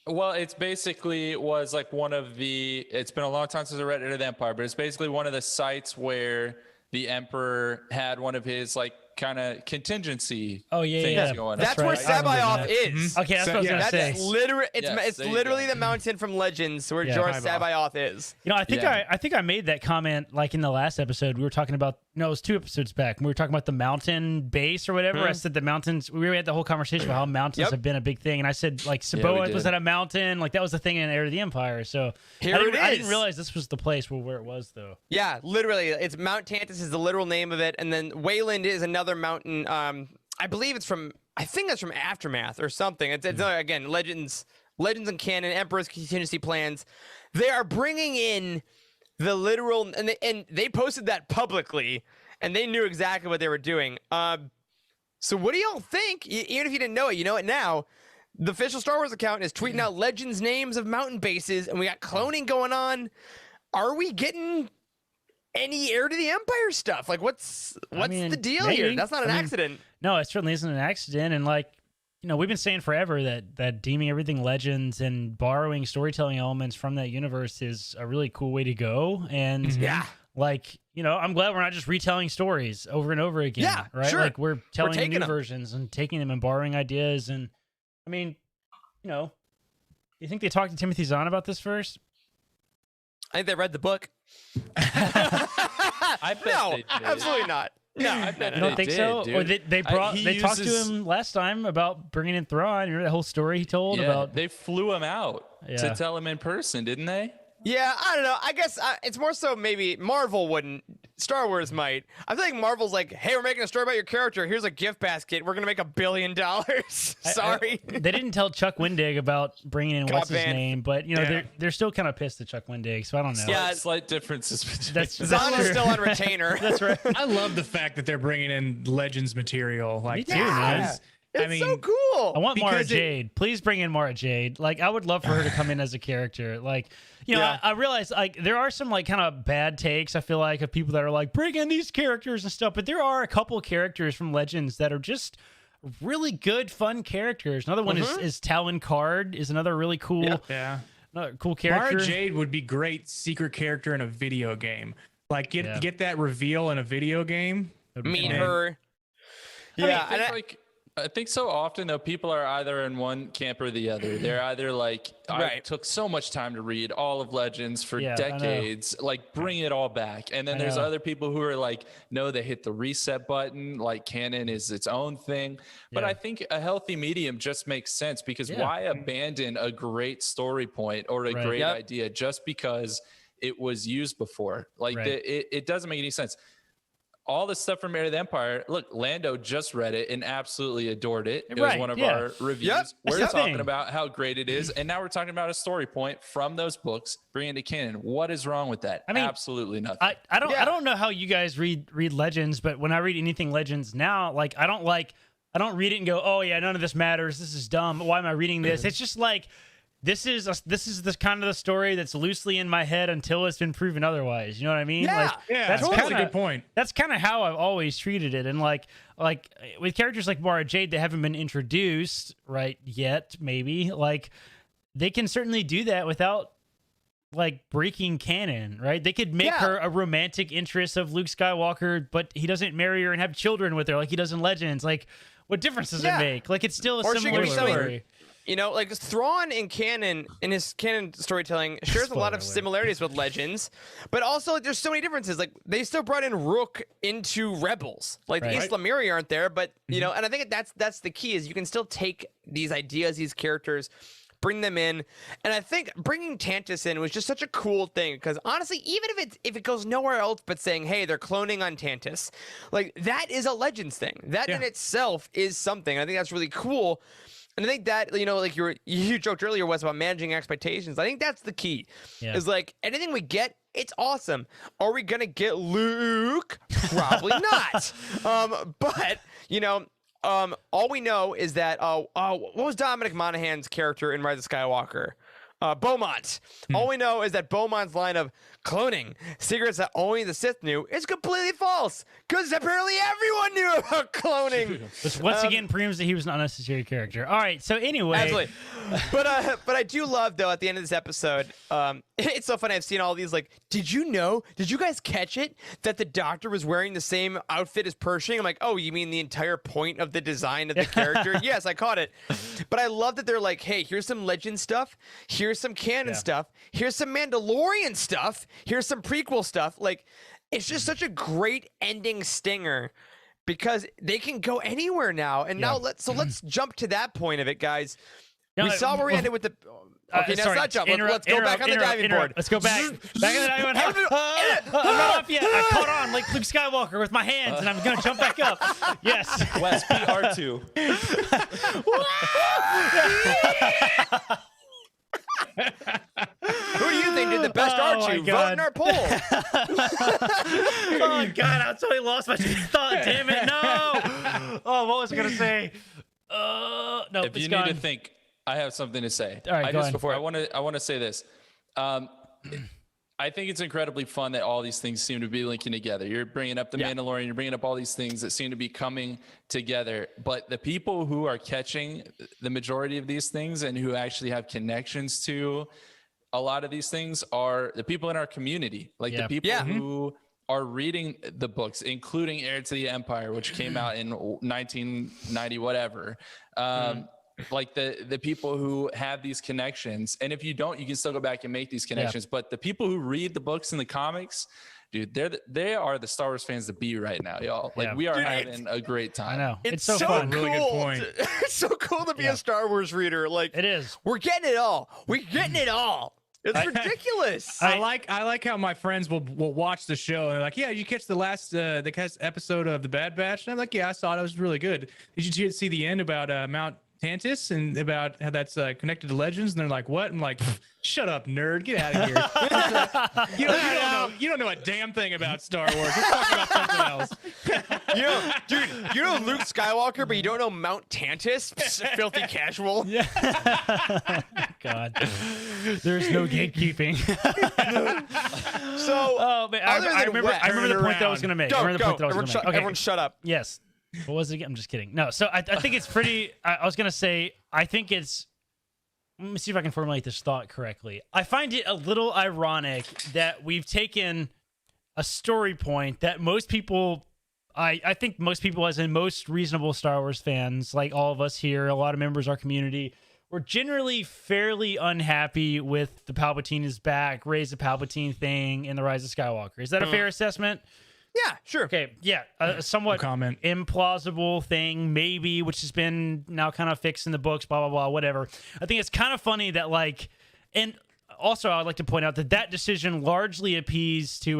Well, it's basically was like one of the, it's been a long time since I read Heir to the Empire, but it's basically one of the sites where the Emperor had one of his like kind of contingency things going on. That's where Sabaoth is. Okay, that's what I was gonna say. It's literally the mountain from Legends where Jorah Sabaoth is. You know, I think I made that comment like in the last episode. We were talking about it was 2 episodes back. We were talking about the mountain base or whatever. I said the mountains. We had the whole conversation about how mountains have been a big thing, and I said like Sabaoth was at a mountain. Like that was the thing in Heir to the Empire. So I didn't realize this was the place where it was though. Yeah, literally, it's Mount Tantus is the literal name of it, and then Wayland is another mountain. I believe it's from. I think that's from Aftermath or something. It's again Legends and canon, Emperor's contingency plans. They are bringing in the literal, and they posted that publicly, and they knew exactly what they were doing. So what do y'all think? Even if you didn't know it, you know it now. The official Star Wars account is tweeting out Legends names of mountain bases, and we got cloning going on. Are we getting any Heir to the Empire stuff? Like, what's the deal here? That's not an accident. No, it certainly isn't an accident. And like, we've been saying forever that deeming everything Legends and borrowing storytelling elements from that universe is a really cool way to go. And like, I'm glad we're not just retelling stories over and over again. Yeah, right. Sure. Like we're telling new versions and taking them and borrowing ideas. And I mean, you think they talked to Timothy Zahn about this first? I think they read the book. I bet they did. Absolutely not. No, I bet you don't think so? Dude. Or they talked to him last time about bringing in Thrawn. You remember that whole story he told about? They flew him out to tell him in person, didn't they? Yeah, I don't know. I guess it's more so maybe Marvel wouldn't. Star Wars might. I feel like Marvel's like, hey, we're making a story about your character. Here's a gift basket. We're going to make $1 billion. Sorry. They didn't tell Chuck Wendig about bringing in what's his name, but, they're still kind of pissed at Chuck Wendig, so I don't know. Yeah, slight differences between Zahn is still on retainer. That's right. I love the fact that they're bringing in Legends material. Like, Me too, man. It's so cool. I want Mara Jade. Please bring in Mara Jade. Like, I would love for her to come in as a character. Like, I realize like there are some like kind of bad takes. I feel like of people that are like bring in these characters and stuff, but there are a couple of characters from Legends that are just really good, fun characters. Another one is Talon Card is another really cool, another cool character. Mara Jade would be great secret character in a video game. Like get that reveal in a video game. Meet her. Yeah, I think so often though people are either in one camp or the other. They're either like, I took so much time to read all of Legends for decades, like bring it all back. And then there's other people who are like, no, they hit the reset button. Like canon is its own thing. But I think a healthy medium just makes sense because why abandon a great story point or a great idea just because it was used before? Like it doesn't make any sense. All the stuff from Heir to the Empire. Look, Lando just read it and absolutely adored it. It was one of our reviews. Yep. We're talking about how great it is, and now we're talking about a story point from those books, bringing to canon. What is wrong with that? I mean, absolutely nothing. I don't know how you guys read Legends, but when I read anything Legends now, like I don't read it and go, oh yeah, none of this matters. This is dumb. Why am I reading this? It's just like. This is the kind of the story that's loosely in my head until it's been proven otherwise. You know what I mean? Yeah, that's a good point. That's kind of how I've always treated it. And like with characters like Mara Jade that haven't been introduced yet, maybe like they can certainly do that without like breaking canon, right? They could make her a romantic interest of Luke Skywalker, but he doesn't marry her and have children with her like he does in Legends. Like, what difference does it make? Like, it's still a similar story. Like Thrawn in canon, in his canon storytelling, shares a lot of similarities with Legends, but also there's so many differences. Like they still brought in Rook into Rebels. Like the East Lemiri aren't there, but and I think that's the key is you can still take these ideas, these characters, bring them in. And I think bringing Tantus in was just such a cool thing because honestly, even if it goes nowhere else but saying, hey, they're cloning on Tantus, like that is a Legends thing. That in itself is something. I think that's really cool. And I think that, you know, like you joked earlier was about managing expectations. I think that's the key. Yeah. Is like anything we get, it's awesome. Are we gonna get Luke? Probably not. But you know, all we know is that what was Dominic Monaghan's character in Rise of Skywalker? Beaumont. All we know is that Beaumont's line of cloning secrets that only the Sith knew is completely false because apparently everyone knew about cloning. Which once again proves that he was an unnecessary character. All right, so anyway. Absolutely. But I do love, though, at the end of this episode, it's so funny. I've seen all these, like, did you guys catch it? That the Doctor was wearing the same outfit as Pershing? I'm like, oh, you mean the entire point of the design of the character? Yes, I caught it. But I love that they're like, hey, here's some Legend stuff. Here's some canon stuff. Here's some Mandalorian stuff. Here's some prequel stuff. Like, it's just such a great ending stinger because they can go anywhere now. And now let's jump to that point of it, guys. We saw where we ended with the. Okay, now it's not jump. Let's go back on the diving board. Let's go back. Back on the diving board. I'm not off yet. I caught on like Luke Skywalker with my hands, and I'm going to jump back up. Yes. West PR2. Who do you think did the best R2? Vote in our poll. Oh, God. I totally lost my train of thought. Damn it. No. Oh, what was I going to say? No, if you need to think. I have something to say. All right, I want to say this. I think it's incredibly fun that all these things seem to be linking together. You're bringing up the Mandalorian, you're bringing up all these things that seem to be coming together. But the people who are catching the majority of these things and who actually have connections to a lot of these things are the people in our community, like the people who are reading the books, including Heir to the Empire, which came out in 1990, whatever. Like the people who have these connections, and if you don't, you can still go back and make these connections. But the people who read the books and the comics, dude, they are the Star Wars fans to be right now, y'all. Like we are having a great time. I know it's so cool. fun. Really good point. It's so cool to be a Star Wars reader. Like it is. We're getting it all. We're getting it all. It's ridiculous. I like how my friends will watch the show and they're like, yeah, did you catch the last episode of the Bad Batch? And I'm like, yeah, I saw it. It was really good. Did you see the end about Mount Tantus and about how that's connected to Legends? And they're like, what? I'm like, shut up, nerd, get out of here. You don't know a damn thing about Star Wars. Let's talk about something else. You know Luke Skywalker, but you don't know Mount Tantus. Filthy casual. Yeah. God, there's no gatekeeping. So, I remember the point that I was going to make. Everyone shut up. Yes. What was it again? I'm just kidding. No, so I think it's pretty. I was going to say, I think it's. Let me see if I can formulate this thought correctly. I find it a little ironic that we've taken a story point that most people, I think most people, as in most reasonable Star Wars fans, like all of us here, a lot of members of our community, we're generally fairly unhappy with the Palpatine is back, raise the Palpatine thing in the Rise of Skywalker. Is that a fair assessment? Yeah, sure. Okay, yeah, a somewhat implausible thing, maybe, which has been now kind of fixed in the books, blah, blah, blah, whatever. I think it's kind of funny that, like, and also I'd like to point out that decision largely appeased to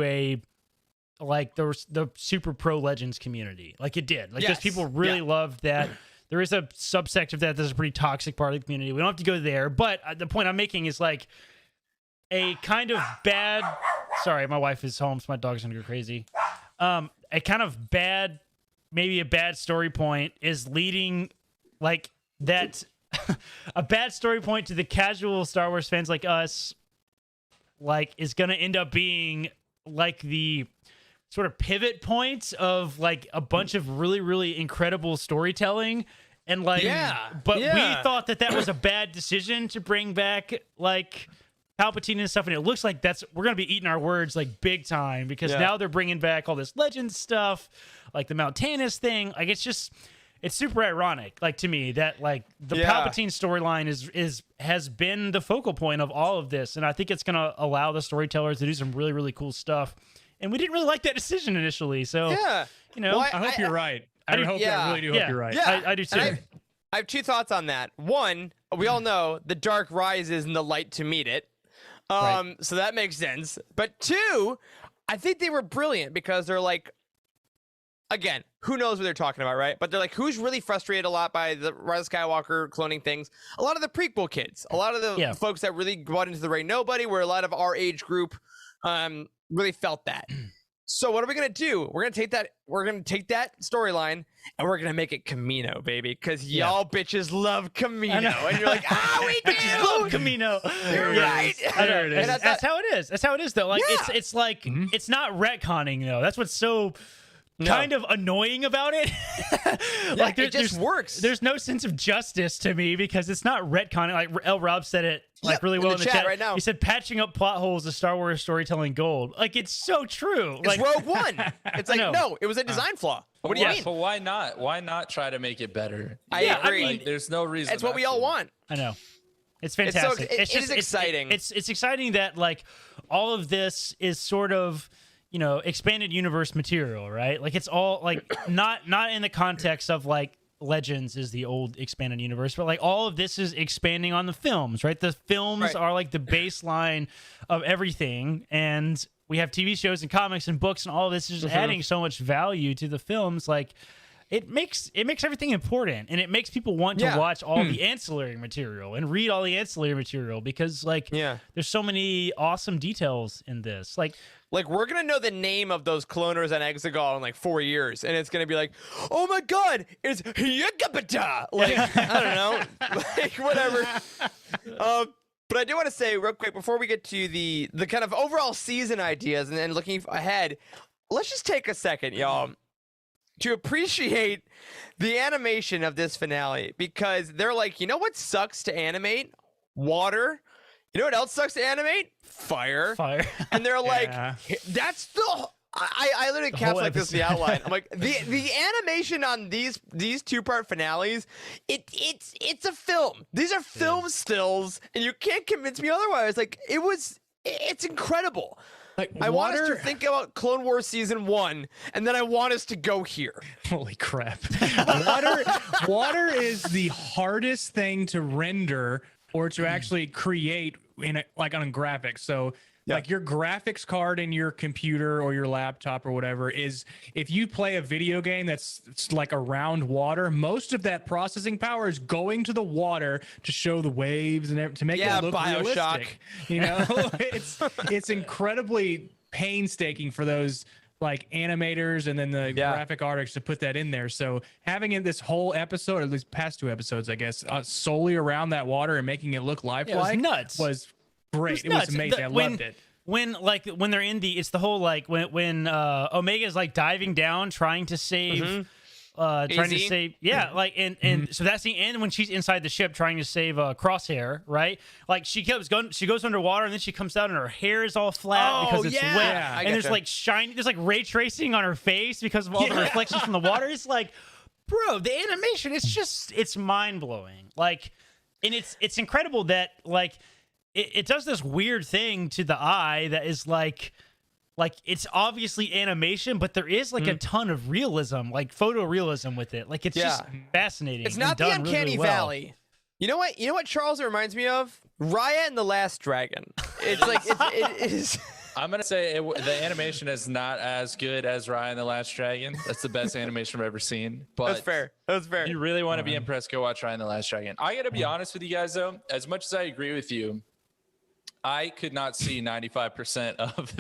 the super pro Legends community. Like, it did. Like, because people really loved that. There is a subsect of that that's a pretty toxic part of the community. We don't have to go there, but the point I'm making is, like, a kind of bad... Sorry, my wife is home, so my dog's gonna go crazy. A kind of bad, maybe a bad story point is leading like that. A bad story point to the casual Star Wars fans like us, like, is gonna end up being like the sort of pivot point of like a bunch of really, really incredible storytelling. And like, we thought that was a bad decision to bring back like Palpatine and stuff, and it looks like we're gonna be eating our words like big time because now they're bringing back all this legend stuff, like the Mount Tantus thing. Like it's super ironic, like to me, that like the Palpatine storyline has been the focal point of all of this, and I think it's gonna allow the storytellers to do some really, really cool stuff. And we didn't really like that decision initially, so I hope you're right. I really do hope you're right. Yeah, I do too. I have two thoughts on that. One, we all know the dark rises and the light to meet it. So that makes sense. But two, I think they were brilliant because they're like, again, who knows what they're talking about, right? But they're like, who's really frustrated a lot by the Rise of Skywalker cloning things? A lot of the prequel kids, a lot of the folks that really bought into the Rey Nobody, where a lot of our age group really felt that. So what are we gonna do? We're gonna take that storyline and we're gonna make it Kamino, baby, because y'all bitches love Kamino, and you're like, we do. Bitches love Kamino. You're right. There it is. That's how it is. That's how it is, though. Like it's like it's not retconning, though. That's what's so kind of annoying about it. Like it just works. There's no sense of justice to me because it's not retconning. Like L. Rob said it really well in the chat right now. He said patching up plot holes is Star Wars storytelling gold. Like it's so true. It's Rogue One. It's like no, it was a design flaw. What do you mean? But why not? Why not try to make it better? I agree. Like, there's no reason. It's what we all want. I know. It's fantastic. It is exciting. It's exciting that like all of this is sort of, you know, expanded universe material, right? Like it's all like not in the context of like Legends is the old expanded universe, but like all of this is expanding on the films, right? The films are like the baseline of everything, and we have TV shows and comics and books, and all of this is just adding so much value to the films. Like it makes everything important, and it makes people want to watch all the ancillary material and read all the ancillary material because like there's so many awesome details in this. Like we're gonna know the name of those cloners on Exegol in like 4 years, and it's gonna be like, oh my god, it's Yakapata. Like I don't know, like whatever. But I do want to say real quick before we get to the kind of overall season ideas and then looking ahead, let's just take a second, y'all, to appreciate the animation of this finale, because they're like, you know what sucks to animate? Water. You know what else sucks to animate? Fire. And they're like, that's the... I literally caps like this in the outline. I'm like, the animation on these two-part finales, it's a film. These are film stills, and you can't convince me otherwise. Like, it's incredible. Like, I want us to think about Clone Wars Season 1, and then I want us to go here. Holy crap. Water is the hardest thing to render or to actually create on a graphic. So like your graphics card in your computer or your laptop or whatever is, if you play a video game that's like around water, most of that processing power is going to the water to show the waves and to make it look realistic. You know, it's incredibly painstaking for those like animators and then the graphic artists to put that in there. So having this whole episode, or at least past 2 episodes, I guess, solely around that water and making it look lifelike was great. It was amazing. I loved it. When they're in it's the whole like when Omega's like diving down trying to save so that's the end when she's inside the ship trying to save Crosshair, right? Like she goes underwater and then she comes out and her hair is all flat because it's wet, and there's like there's like ray tracing on her face because of all the reflections from the water. It's like, bro, the animation, it's mind-blowing. Like, and it's incredible that like it does this weird thing to the eye that is like it's obviously animation, but there is like a ton of realism, like photorealism with it. Like it's just fascinating. It's not the Uncanny Valley. You know what Charles, it reminds me of? Raya and the Last Dragon. It's like it is. I'm gonna say the animation is not as good as Raya and the Last Dragon. That's the best animation I've ever seen. But that's fair. If you really want to be impressed, go watch Raya and the Last Dragon. I gotta be honest with you guys though. As much as I agree with you, I could not see 95% of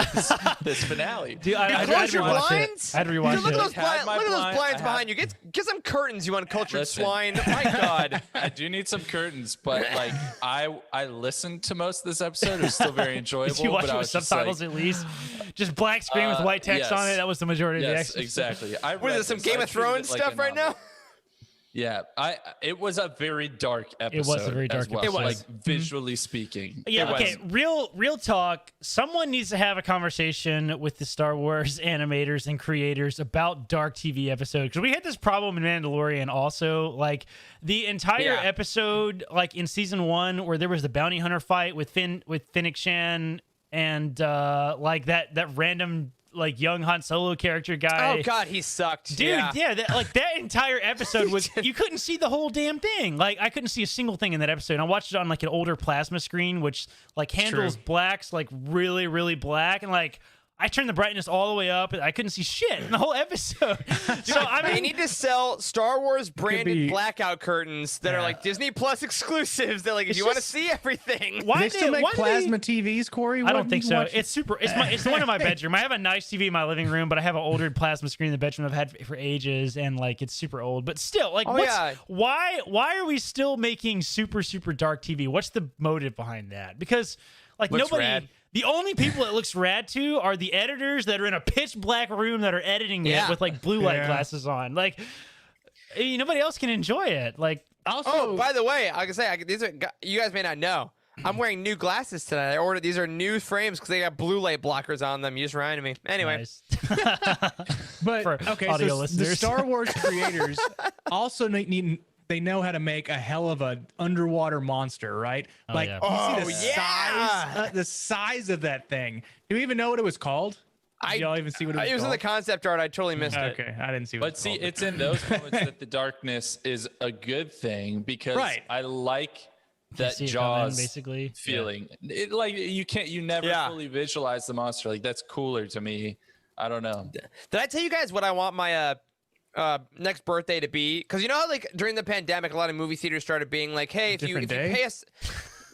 this finale. Dude, I close your blinds. I had to rewatch Look at those blinds behind you. Get some curtains, you uncultured swine. My God. I do need some curtains, but like I listened to most of this episode. It was still very enjoyable. Did you watch it with subtitles at least? Just black screen with white text on it. That was the majority of the action. Exactly. What is this, some Game of Thrones stuff right now? Yeah, it was a very dark episode. It was a very dark episode. It was, like visually speaking. Yeah, okay. Real talk. Someone needs to have a conversation with the Star Wars animators and creators about dark TV episodes, because we had this problem in Mandalorian also. Like the entire episode, like in season 1, where there was the bounty hunter fight with Fennec Shan and like that random like young Han Solo character guy. Oh God, he sucked, dude. Yeah, that entire episode was you couldn't see the whole damn thing. Like I couldn't see a single thing in that episode. And I watched it on like an older plasma screen, which like handles blacks like really, really black, and like. I turned the brightness all the way up, and I couldn't see shit in the whole episode. So I mean, they need to sell Star Wars branded blackout curtains that are like Disney Plus exclusives. That like if you want to see everything. Why do they still make plasma TVs, Corey? I don't think so. It's super. It's the one in my bedroom. I have a nice TV in my living room, but I have an older plasma screen in the bedroom I've had for ages, and like it's super old. But still, like, why are we still making super dark TV? What's the motive behind that? Because like Looks nobody. rad. The only people it looks rad to are the editors that are in a pitch black room that are editing it with like blue light glasses on. Like nobody else can enjoy it. Like also, by the way, I can say these are you guys may not know. I'm wearing new glasses today. I ordered these are new frames because they got blue light blockers on them. You just reminded me. Anyway, nice. But for audio listeners. The Star Wars creators also need. They know how to make a hell of an underwater monster, right? Oh, like, yeah. you see the size of that thing. Do you even know what it was called? Did y'all even see what it was called? It was in the concept art. I totally missed it. Okay, I didn't see what But it was see, called. it's in those moments that the darkness is a good thing because I like that Jaws basically feeling. It, like you never fully visualize the monster. Like that's cooler to me. I don't know. Did I tell you guys what I want my next birthday to be? Because you know how like during the pandemic a lot of movie theaters started being like, hey, if you pay us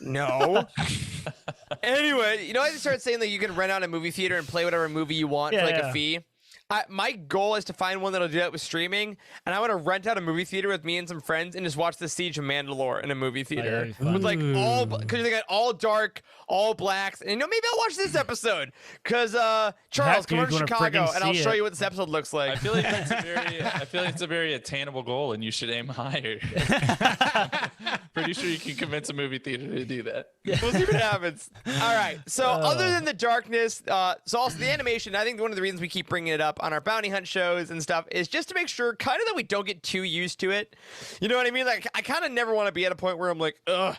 no anyway, you know I just started saying that you can rent out a movie theater and play whatever movie you want for like a fee. My goal is to find one that'll do that with streaming, and I want to rent out a movie theater with me and some friends and just watch the Siege of Mandalore in a movie theater with like all because they got all dark, all blacks, and maybe I'll watch this episode because Charles, come over to Chicago and I'll show you what this episode looks like. I feel like it's a very attainable goal, and you should aim higher. Pretty sure you can convince a movie theater to do that. We'll see what happens. All right. So other than the darkness, so also the animation, I think one of the reasons we keep bringing it up on our bounty hunt shows and stuff is just to make sure kind of that we don't get too used to it. You know what I mean? Like I kind of never want to be at a point where I'm like, ugh,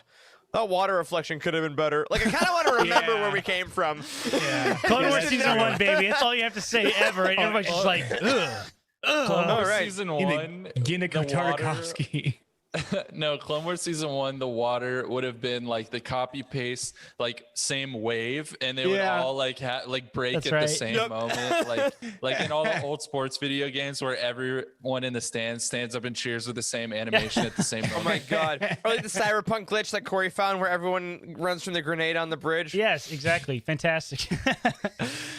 that water reflection could have been better. Like I kind of want to remember where we came from. Yeah. Clone Wars season 1, baby. That's all you have to say ever. And everybody's just like, ugh. Clone Wars season 1. Gina Tartakovsky. No, Clone Wars season 1, the water would have been like the copy paste, like same wave, and they would all like break at the same moment, like in all the old sports video games where everyone in the stands up and cheers with the same animation at the same moment. Oh my god! Or like the cyberpunk glitch that Corey found, where everyone runs from the grenade on the bridge. Yes, exactly. Fantastic.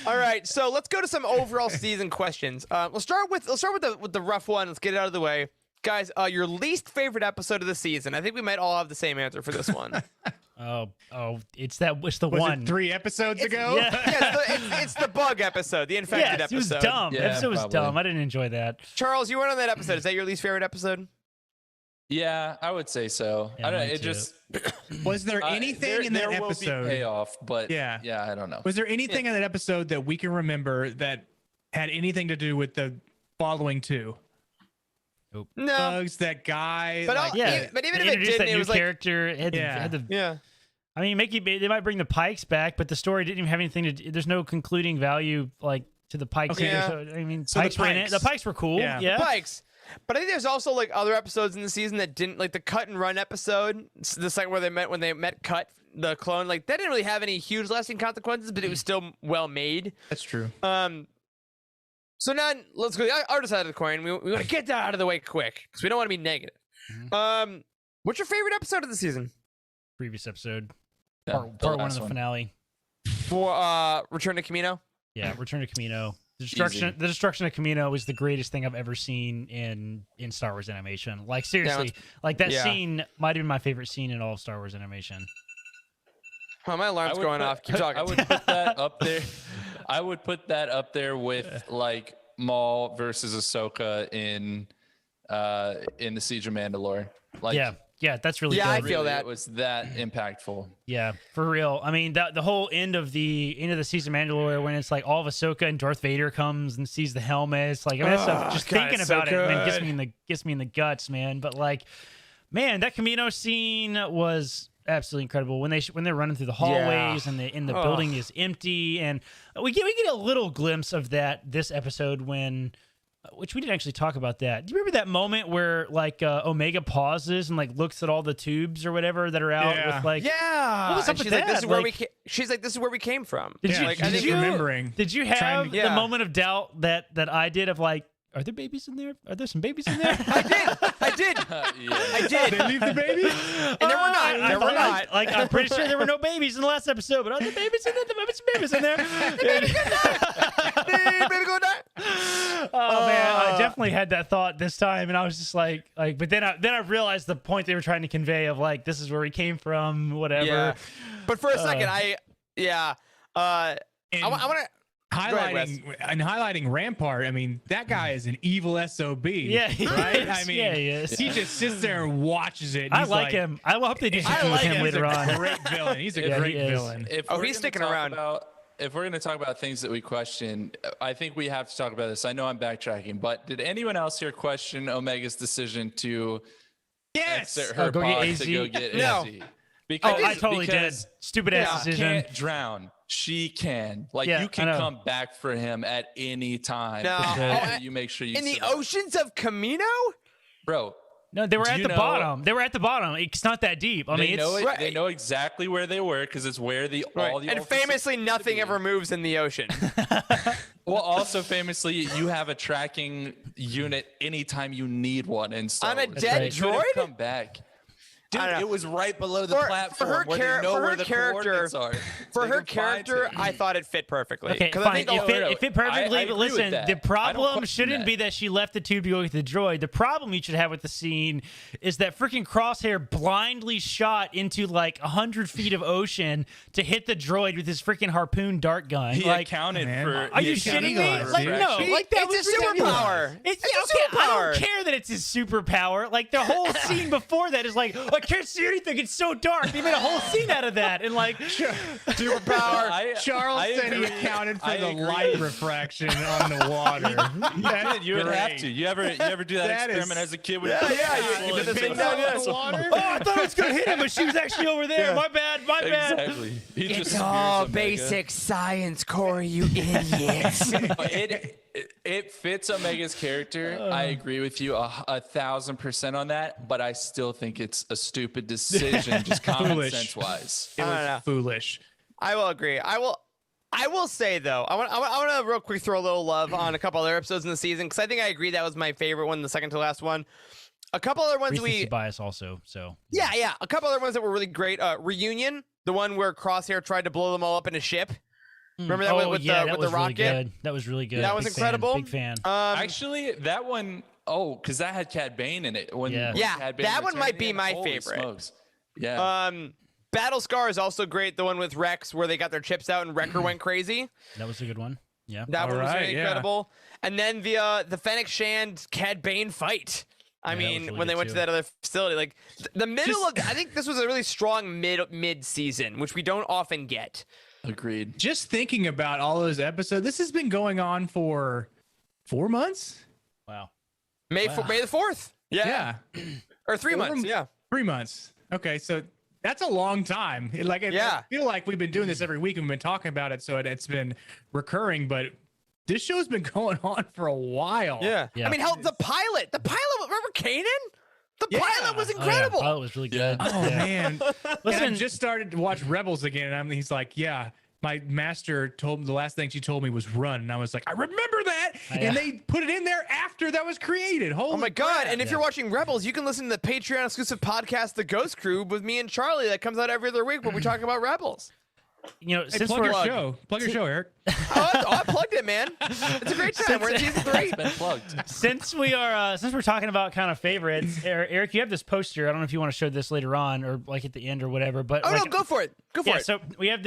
All right, so let's go to some overall season questions. Let's start with the rough one. Let's get it out of the way. Guys, your least favorite episode of the season. I think we might all have the same answer for this one. It's the one. It 3 episodes ago? It's the bug episode, the infected episode. It was dumb. Yeah, the episode was probably. dumb. I didn't enjoy that. Charles, you weren't on that episode. Is that your least favorite episode? Yeah, I would say so. Yeah, I don't. mine It too. just Was there anything in that there episode? will be payoff, but Yeah. I don't know. Was there anything in that episode that we can remember that had anything to do with the following 2? No. Bugs, that guy. But like, but even They if it introduced didn't, that it new was like character. Had the, I mean, they might bring the Pikes back, but the story didn't even have anything to do. There's no concluding value like to the Pikes. Okay. Either, so, I mean, So Pikes were in it. The Pikes were cool. Yeah. Yeah. Pikes. But I think there's also like other episodes in the season that didn't, like the cut and run episode, the second when they met Cut the clone, like that didn't really have any huge lasting consequences, but it was still well made. That's true. So now let's go the other side of the coin. We want to get that out of the way quick because we don't want to be negative. What's your favorite episode of the season? Previous episode. Yeah, Part 1 of the finale. For Return to Kamino? Yeah, Return to Kamino. The destruction of Kamino was the greatest thing I've ever seen in Star Wars animation. Like seriously, like that scene might have been my favorite scene in all of Star Wars animation. Oh, my alarm's going off. Keep talking. I would put that up there. I would put that up there with like Maul versus Ahsoka in the Siege of Mandalore. Like, yeah, that's really good. I feel that it was that impactful. Yeah, for real. I mean, the whole end of the Siege of Mandalore when it's like all of Ahsoka and Darth Vader comes and sees the helmet. It's like I mean, that stuff. Just thinking about it, man, gets me in the guts, man. But like, man, that Kamino scene was absolutely incredible when they're running through the hallways and the building is empty, and we get a little glimpse of that this episode when. Which we didn't actually talk about that. Do you remember that moment where like Omega pauses and like looks at all the tubes or whatever that are out with like what was up with she's that? like, this is where she's like, this is where we came from. Did you, like, I think remembering? Did you have Yeah. the moment of doubt that I did of like, are there babies in there? Are there some babies in there? I did. I did. They leave the baby? And there were not. There were not. Like, I'm pretty sure there were no babies in the last episode, but are there babies in there? There might be some babies in there. Hey, baby, go die. Oh man, I definitely had that thought this time, and I was just like, but then I realized the point they were trying to convey of like, this is where we came from, whatever. Yeah. But for a second, I want to. Highlighting Rampart, I mean, that guy is an evil SOB. Yeah, he right? is. I mean, Yeah, he is. he just sits there and watches it. And I he's like him. I hope they do something with like him him. later on. He's a great villain. He's a great he is. villain. If Oh, we're he's gonna sticking talk around. If we're going to talk about things that we question, I think we have to talk about this. I know I'm backtracking, but did anyone else here question Omega's decision to exit her go get pod AZ? to go get No. AZ? Because I totally did. because Stupid ass he decision. can't drown. She can. Like, Yeah, you I can know. come back for him at any time. No. provided you make sure you In the survive. oceans of Camino? Bro, No, they were Do at you the know- bottom. They were at the bottom. It's not that deep. I mean, they know it's it. Right. They know exactly where they were because it's where all the And old famously, facilities used to nothing be. ever moves in the ocean. Well, also famously, you have a tracking unit anytime you need one, and so On a That's dead right. Could've droid? come back. Dude, I don't know. it was right below the For- platform for her where char- they know for her where the character- coordinates are. For They her can find character, it. I thought it fit perfectly. Okay, 'Cause fine. I think It fit perfectly, I but agree with listen, that. the I don't problem question shouldn't that. be that she left the tube to go get the droid. The problem you should have with the scene is that freaking Crosshair blindly shot into like 100 feet of ocean to hit the droid with his freaking harpoon dart gun. He like, accounted man. for. are you he accounted shitting for me? the Like, no, refraction. like that It's was a ridiculous. superpower. It's It's okay. a I superpower. don't care that it's his superpower. Like the whole scene before that is like, I can't see anything. It's so dark. They made a whole scene out of that, and like, superpower. Charles said he agree. accounted for I the agree. light refraction on the water. That's You would have great. to. You ever do that, That experiment is- as a kid? With yeah, you put the thing down, yeah. the water. oh, I thought I was gonna hit him, but she was actually over there. My bad. My bad. Exactly. He just It's spears all Omega. basic science, Corey, you idiots. It fits Omega's character. I agree with you 1,000% on that, but I still think it's a stupid decision, just common Foolish. sense wise. It I don't was know. foolish. I will agree. I will say though, I want to real quick throw a little love on a couple other episodes in the season because I think I agree that was my favorite one, the second to last one. A couple other ones Recency bias also. So yeah, a couple other ones that were really great. Reunion, the one where Crosshair tried to blow them all up in a ship. Remember that with that the was rocket? really good. That was really good. That was Big incredible. Fan. Big fan. Actually, that one, because that had Cad Bane in it. When Yeah. Cad Bane that one might returned be in, my holy favorite. smokes. Yeah. Battle Scar is also great. The one with Rex where they got their chips out and Wrecker went crazy. That was a good one. Yeah. That one was Alright, really yeah. incredible. And then the Fennec Shand Cad Bane fight. I Yeah, that was mean, really when they good went too. to that other facility, like the middle of, I think this was a really strong mid season, which we don't often get. Agreed. Just thinking about all those episodes, this has been going on for 4 months. Wow. May the 4th. Yeah. Or 3 months. Yeah. 3 months. Okay, so that's a long time. I feel like we've been doing this every week and we've been talking about it, so it's been recurring, but this show's been going on for a while. Yeah. Yeah. I mean, hell, the pilot, remember Kanan? The pilot was Oh, yeah. incredible. Pilot was really good. Oh man. Listen, And I just started to watch Rebels again, and he's like, "Yeah, my master told me the last thing she told me was run," and I was like, "I remember that," yeah. and they put it in there after that was created. Holy Oh my God. crap. And if you're watching Rebels, you can listen to the Patreon exclusive podcast, The Ghost Crew, with me and Charlie that comes out every other week where we talk about Rebels. you know, Hey, since plug we're your show. Plug your show, Eric. I plugged it, man. It's a great time. We're in season 3. Been plugged. since we're talking about kind of favorites, Eric, you have this poster. I don't know if you want to show this later on or like at the end or whatever. But Oh, like, no, go for it. Go for yeah, it. so we have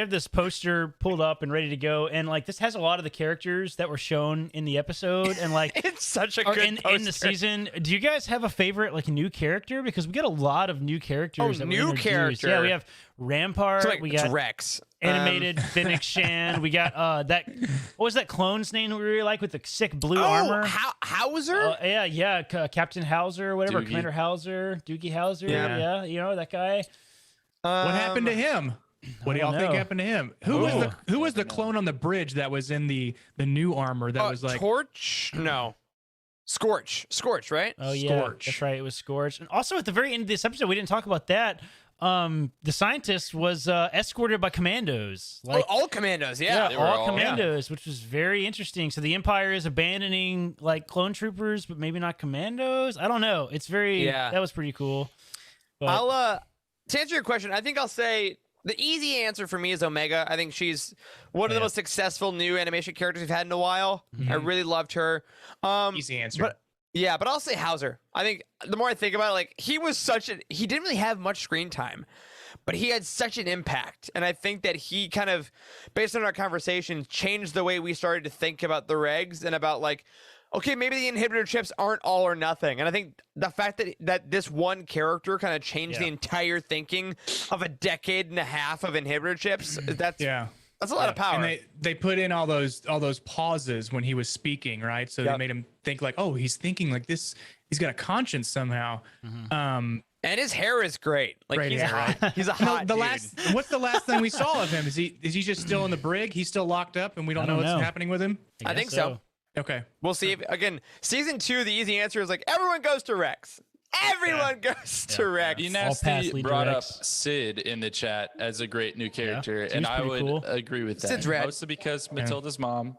this poster pulled up and ready to go, and like this has a lot of the characters that were shown in the episode, and like It's such a or good in the poster. season. Do you guys have a favorite like new character? Because we got a lot of new characters. that were new introduced. character. Yeah, we have Rampart. So, like, we it's got Rex. animated Fennec Shand. We got that. What was that clone's name that we really like with the sick blue armor? Hauser? Yeah, Captain Hauser, or whatever, Doogie. Commander Hauser, Doogie Hauser. Yeah. Yeah, you know that guy. What happened to him? What do y'all think happened to him? Who was the clone on the bridge that was in the new armor that was like Torch? No. Scorch, right? Oh yeah, Scorch. that's right. It was Scorch. And also at the very end of this episode, we didn't talk about that. The scientist was escorted by commandos. Like all commandos, yeah. They were all all- commandos, which was very interesting. So the Empire is abandoning like clone troopers, but maybe not commandos. I don't know. It's very that was pretty cool. But, I'll to answer your question, I think I'll say the easy answer for me is Omega. I think she's one of the most successful new animation characters we've had in a while. I really loved her. easy answer? But I'll say Hauser. I think the more I think about it, like he didn't really have much screen time, but he had such an impact. And I think that he kind of, based on our conversation, changed the way we started to think about the regs and about like, okay, maybe the inhibitor chips aren't all or nothing. And I think the fact that this one character kind of changed the entire thinking of a decade and a half of inhibitor chips, that's a lot of power. And they put in all those pauses when he was speaking, right? So they made him think like, oh, he's thinking like this. He's got a conscience somehow. And his hair is great. Like Great he's hair, hot. He's a hot dude. What's the last thing we saw of him? Is he just still in the brig? He's still locked up, and we don't know what's happening with him. I think so. Okay. We'll see. Again, season 2, the easy answer is like everyone goes to Rex. Everyone goes to Rex. Nasty brought up Sid in the chat as a great new character, and I would agree with that. Sid's rad. Mostly because Matilda's mom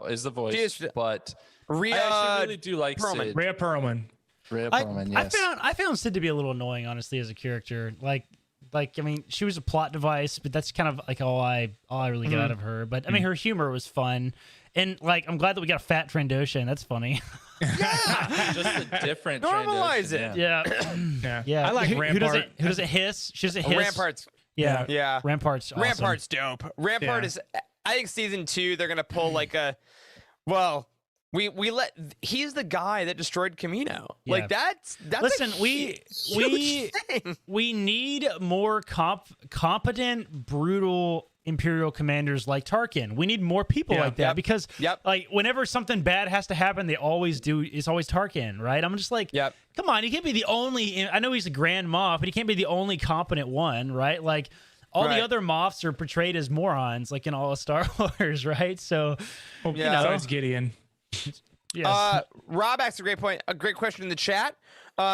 is the voice, but Rhea I actually really do like Perlman. Sid. Rhea Perlman. Rhea Perlman, yes. I found Sid to be a little annoying, honestly, as a character. Like I mean, she was a plot device, but that's kind of like all I really get out of her. But I mean, her humor was fun. And like, I'm glad that we got a fat Trandoshan. That's funny. Just a different Normalize Trandoshan, it. Yeah. I like Rampart. Who doesn't hiss? She doesn't hiss. Rampart's. Yeah. Rampart's awesome. Rampart's dope. Rampart is. I think season 2 they're gonna pull like a. Well, he's the guy that destroyed Kamino. Yeah. Like that's. Listen, huge thing. we need more competent, brutal Imperial commanders like Tarkin. We need more people like that because like whenever something bad has to happen, they always do. It's always Tarkin, right? I'm just like, come on, he can't be the only. I know he's a Grand Moff, but he can't be the only competent one, right? Like all the other Moffs are portrayed as morons, like in all of Star Wars, right? So, so it's Gideon. Yes. Rob asked a great question in the chat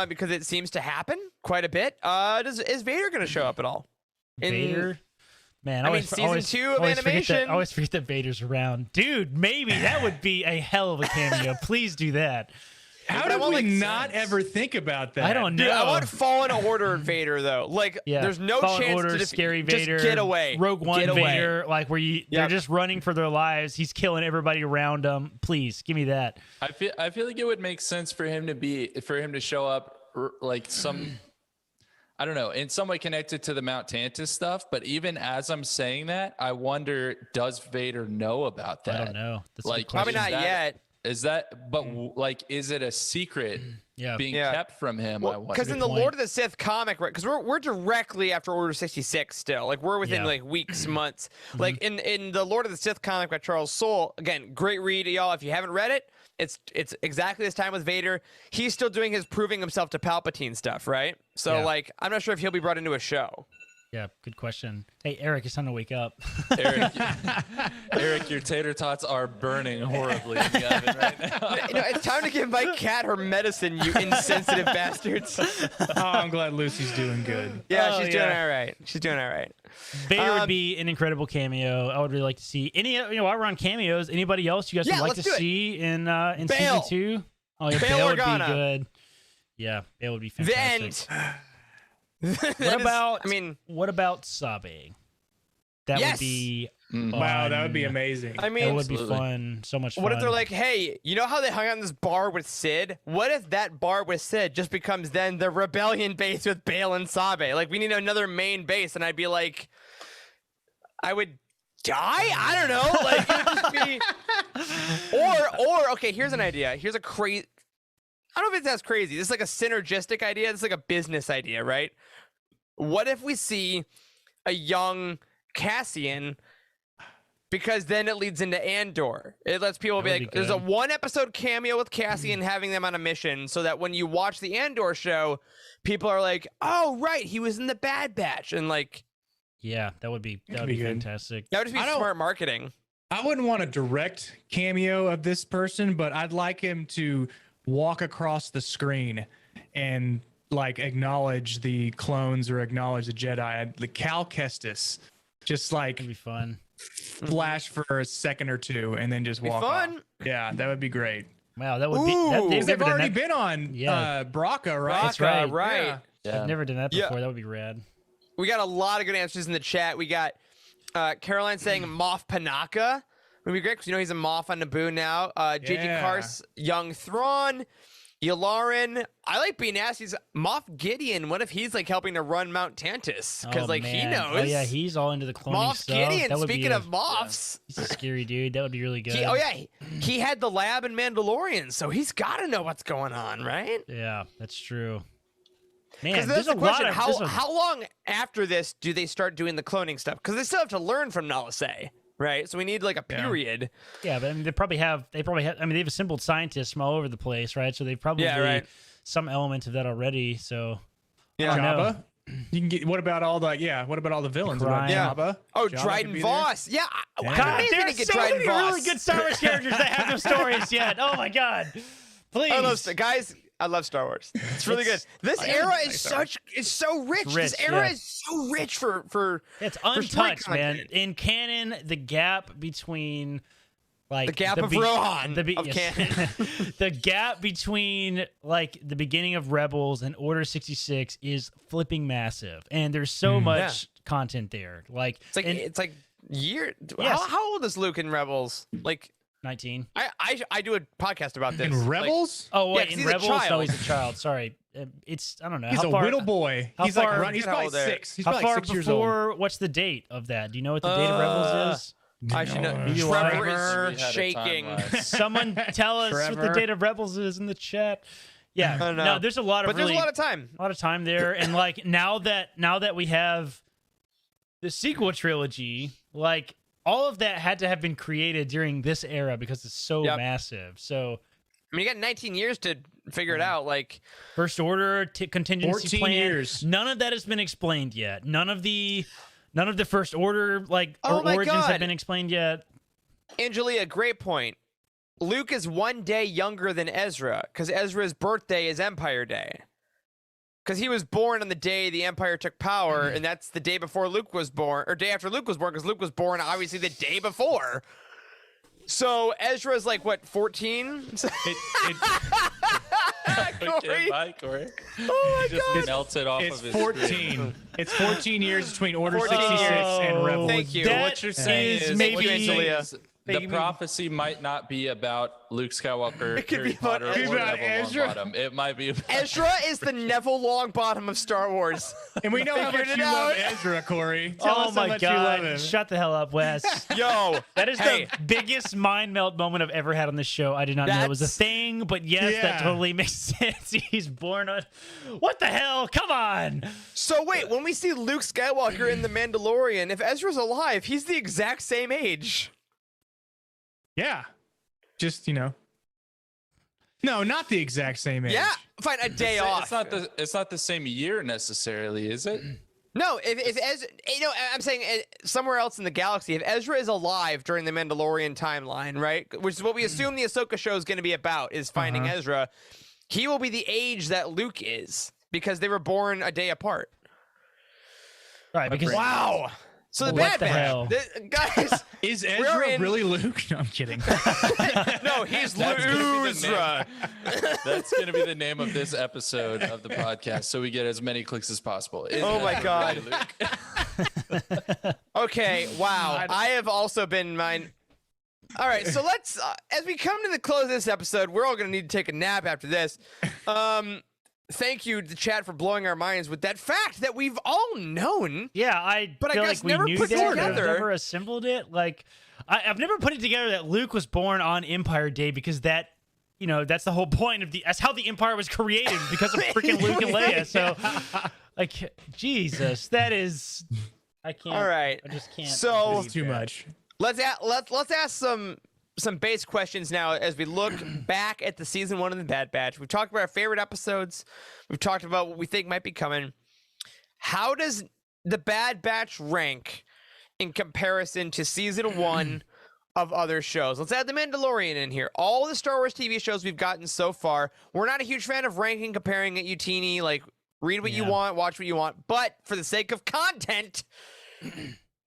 because it seems to happen quite a bit. Is Vader going to show up at all? Vader. Man, I mean, season 2 of animation. I always forget that Vader's around. Dude, maybe that would be a hell of a cameo. Please do that. How did we not ever think about that? I don't know. Dude, I want Fallen Order Vader, though. Like, there's no Fallen chance Order, to Scary Vader, just get away. Rogue One Vader, like where they're just running for their lives. He's killing everybody around him. Please, give me that. I feel like it would make sense for him to show up like some. I don't know, in some way connected to the Mount Tantus stuff, but even as I'm saying that, I wonder, does Vader know about that? I don't know. That's like, probably not yet. Is that, but like, is it a secret being kept from him? Because in the Lord of the Sith comic, right? Because we're directly after Order 66 still. Like, we're within like weeks, months. Like, in the Lord of the Sith comic by Charles Soule, again, great read, y'all. If you haven't read it, it's exactly this time with Vader. He's still doing his proving himself to Palpatine stuff, right? So, like, I'm not sure if he'll be brought into a show. Yeah, good question. Hey, Eric, it's time to wake up. Eric, your tater tots are burning horribly in the oven right now. It's time to give my cat her medicine, you insensitive bastards. Oh, I'm glad Lucy's doing good. Yeah, she's doing all right. She's doing all right. Vader would be an incredible cameo. I would really like to see any. While we're on cameos, anybody else you guys would like to see in season 2? Oh, yeah, Bail would be good. Yeah, Bail would be fantastic. What about Sabe? That would be fun. Wow, that would be amazing. I mean, that would be fun. So much fun. What if they're like, hey, you know how they hung out in this bar with Sid? What if that bar with Sid just becomes then the rebellion base with Bail and Sabe? Like, we need another main base, and I'd be like, I would die? I don't know. Like, it would just be or okay, here's an idea. Here's a crazy, I don't know if it's as crazy. This is like a synergistic idea. This is like a business idea, right? What if we see a young Cassian because then it leads into Andor. It lets people be like, there's a 1-episode cameo with Cassian having them on a mission, so that when you watch the Andor show, people are like, oh right, he was in the Bad Batch, and like, yeah, that would be fantastic. That would just be smart marketing. I wouldn't want a direct cameo of this person, but I'd like him to walk across the screen and like acknowledge the clones or acknowledge the Jedi. The Cal Kestis, just like That'd be fun. flash for a second or two and then just walk off. Yeah, that would be great. Wow, that would be. They've already been on Braca, right? That's right. I've never done that before. That would be rad. We got a lot of good answers in the chat. We got Caroline saying Moff Panaka. Would be great because he's a Moff on Naboo now. JJ Kars, Young Thrawn, Yularen. I like being asked. He's Moff Gideon. What if he's like helping to run Mount Tantus? Because he knows. Oh yeah, he's all into the cloning Moff stuff. Gideon. Speaking of Moffs, he's a scary dude. That would be really good. He had the lab in Mandalorian, so he's got to know what's going on, right? Yeah, that's true. Man, there's a question. How long after this do they start doing the cloning stuff? Because they still have to learn from Nala Se. Right, so we need like a period. Yeah, but I mean, they probably have. I mean, they've assembled scientists from all over the place, right? So they've probably some element of that already. So Jabba. You can get. What about all the villains? Jabba. Oh, Dryden Voss. Yeah. God, there's so many really good Star Wars characters that have no stories yet. Oh my God, please, I love Star Wars. It's really good. This era is so rich. This era is so rich for it's untouched, man. In canon, the gap between the gap of Rohan canon, the gap between like the beginning of Rebels and Order 66 is flipping massive, and there's so much content there. Like it's like year. Yes. How old is Luke in Rebels? Like 19. I do a podcast about this. In Rebels? In Rebels? No, he's a child. Sorry. I don't know. He's a little boy. He's probably 6. He's probably 6 years old. What's the date of that? Do you know what the date of Rebels is? I should know. Trevor is shaking. Someone tell us what the date of Rebels is in the chat. Yeah. No, there's a lot of there's a lot of time. A lot of time there. And like now that we have the sequel trilogy, like all of that had to have been created during this era because it's so massive. So, I mean, you got 19 years to figure it out. Like First Order contingency 14 plan. years. None of that has been explained yet. None of the First Order origins have been explained yet. Angelia, great point. Luke is 1 day younger than Ezra because Ezra's birthday is Empire Day. Because he was born on the day the Empire took power, and that's the day before Luke was born, or day after Luke was born, because Luke was born obviously the day before. So Ezra's like, what, 14? Corey? Bye, Corey. Oh my God. Melted off It's of his 14. screen. It's 14 years between Order 66 and Rebels. Thank you. That What you're saying is maybe the prophecy might not be about Luke Skywalker, It could Harry be about Potter, or Ezra. Neville Ezra. Longbottom. It might be about Ezra is the Neville Longbottom of Star Wars. And we know how much Figured you it love out. Ezra, Corey. Tell us how my much you love God. him. Shut the hell up, Wes. Yo, That is the biggest mind melt moment I've ever had on this show. I did not know that was a thing, but yes, that totally makes sense. He's born on. What the hell? Come on. So wait, when we see Luke Skywalker in The Mandalorian, if Ezra's alive, he's the exact same age. Yeah. Just, No, not the exact same age. Yeah, fine, a day off. It's not the same year necessarily, is it? No, if Ezra, I'm saying somewhere else in the galaxy, if Ezra is alive during the Mandalorian timeline, right, which is what we assume the Ahsoka show is going to be about, is finding Ezra, he will be the age that Luke is because they were born a day apart. Right, because Wow. So the What Bad the hell? Batch, guys, Is Ezra really Luke? No, I'm kidding. no, he's Ezra. That's going to be the name of this episode of the podcast, so we get as many clicks as possible. Oh my God. Luke? Okay, wow. I have also been mine. All right, so let's, as we come to the close of this episode, we're all going to need to take a nap after this. Thank you to chat for blowing our minds with that fact that we've all known. Yeah, I But I feel guess like we never knew put that, but together. I've never assembled it. Like, I've never put it together that Luke was born on Empire Day because that, that's the whole point of that's how the Empire was created because of freaking Luke and Leia. So, like, Jesus, that is, I can't. All right. I just can't. So- It's too much. let's ask some base questions now as we look back at the season 1 of the Bad Batch. We've talked about our favorite episodes. We've talked about what we think might be coming. How does the Bad Batch rank in comparison to season 1 of other shows? Let's add the Mandalorian in here. All the Star Wars TV shows we've gotten so far, we're not a huge fan of ranking, comparing at Utini. Like, read what you want, watch what you want. But for the sake of content,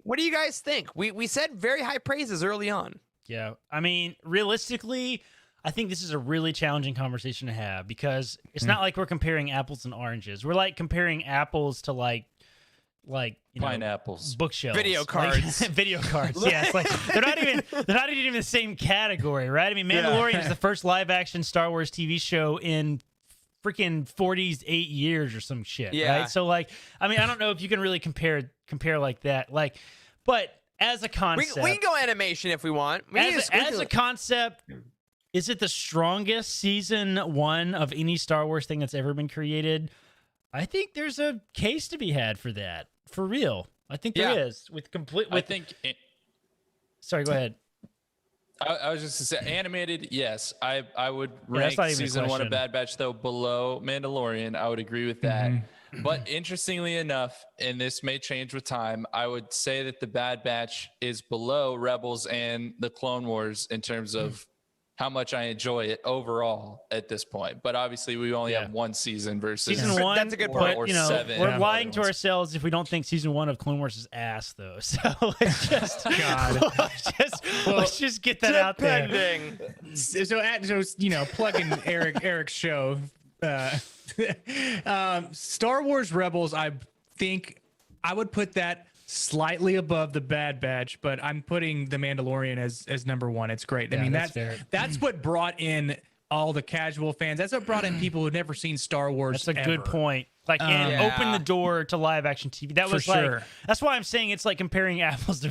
what do you guys think? We said very high praises early on. Yeah. I mean, realistically, I think this is a really challenging conversation to have because it's not like we're comparing apples and oranges. We're like comparing apples to like pineapples, bookshelves, video cards, video cards. Yeah, it's like they're not even in the same category, right? I mean, Mandalorian is the first live action Star Wars TV show in freaking 48 years or some shit, right? So like, I mean, I don't know if you can really compare like that, like, but as a concept, we can go animation if we want. As a concept, is it the strongest season 1 of any Star Wars thing that's ever been created? I think there's a case to be had for that. For real. I think there is. Sorry, go ahead. I was just to say, animated, yes. I would rank season 1 of Bad Batch, though, below Mandalorian. I would agree with that. But interestingly enough, and this may change with time, I would say that the Bad Batch is below Rebels and the Clone Wars in terms of how much I enjoy it overall at this point. But obviously, we only have one season versus season 1. That's a good point. Or you know, 7. we're lying to ourselves if we don't think season 1 of Clone Wars is ass, though. So let's just let's just get that out there. So you know, plugging Eric's show. Star Wars Rebels, I think I would put that slightly above the Bad Batch, but I'm putting the Mandalorian as number 1. It's great. I mean, that's what brought in all the casual fans. That's what brought in people who've never seen Star Wars. That's a good point. Like, and open the door to live action TV. That was that's why I'm saying it's like comparing apples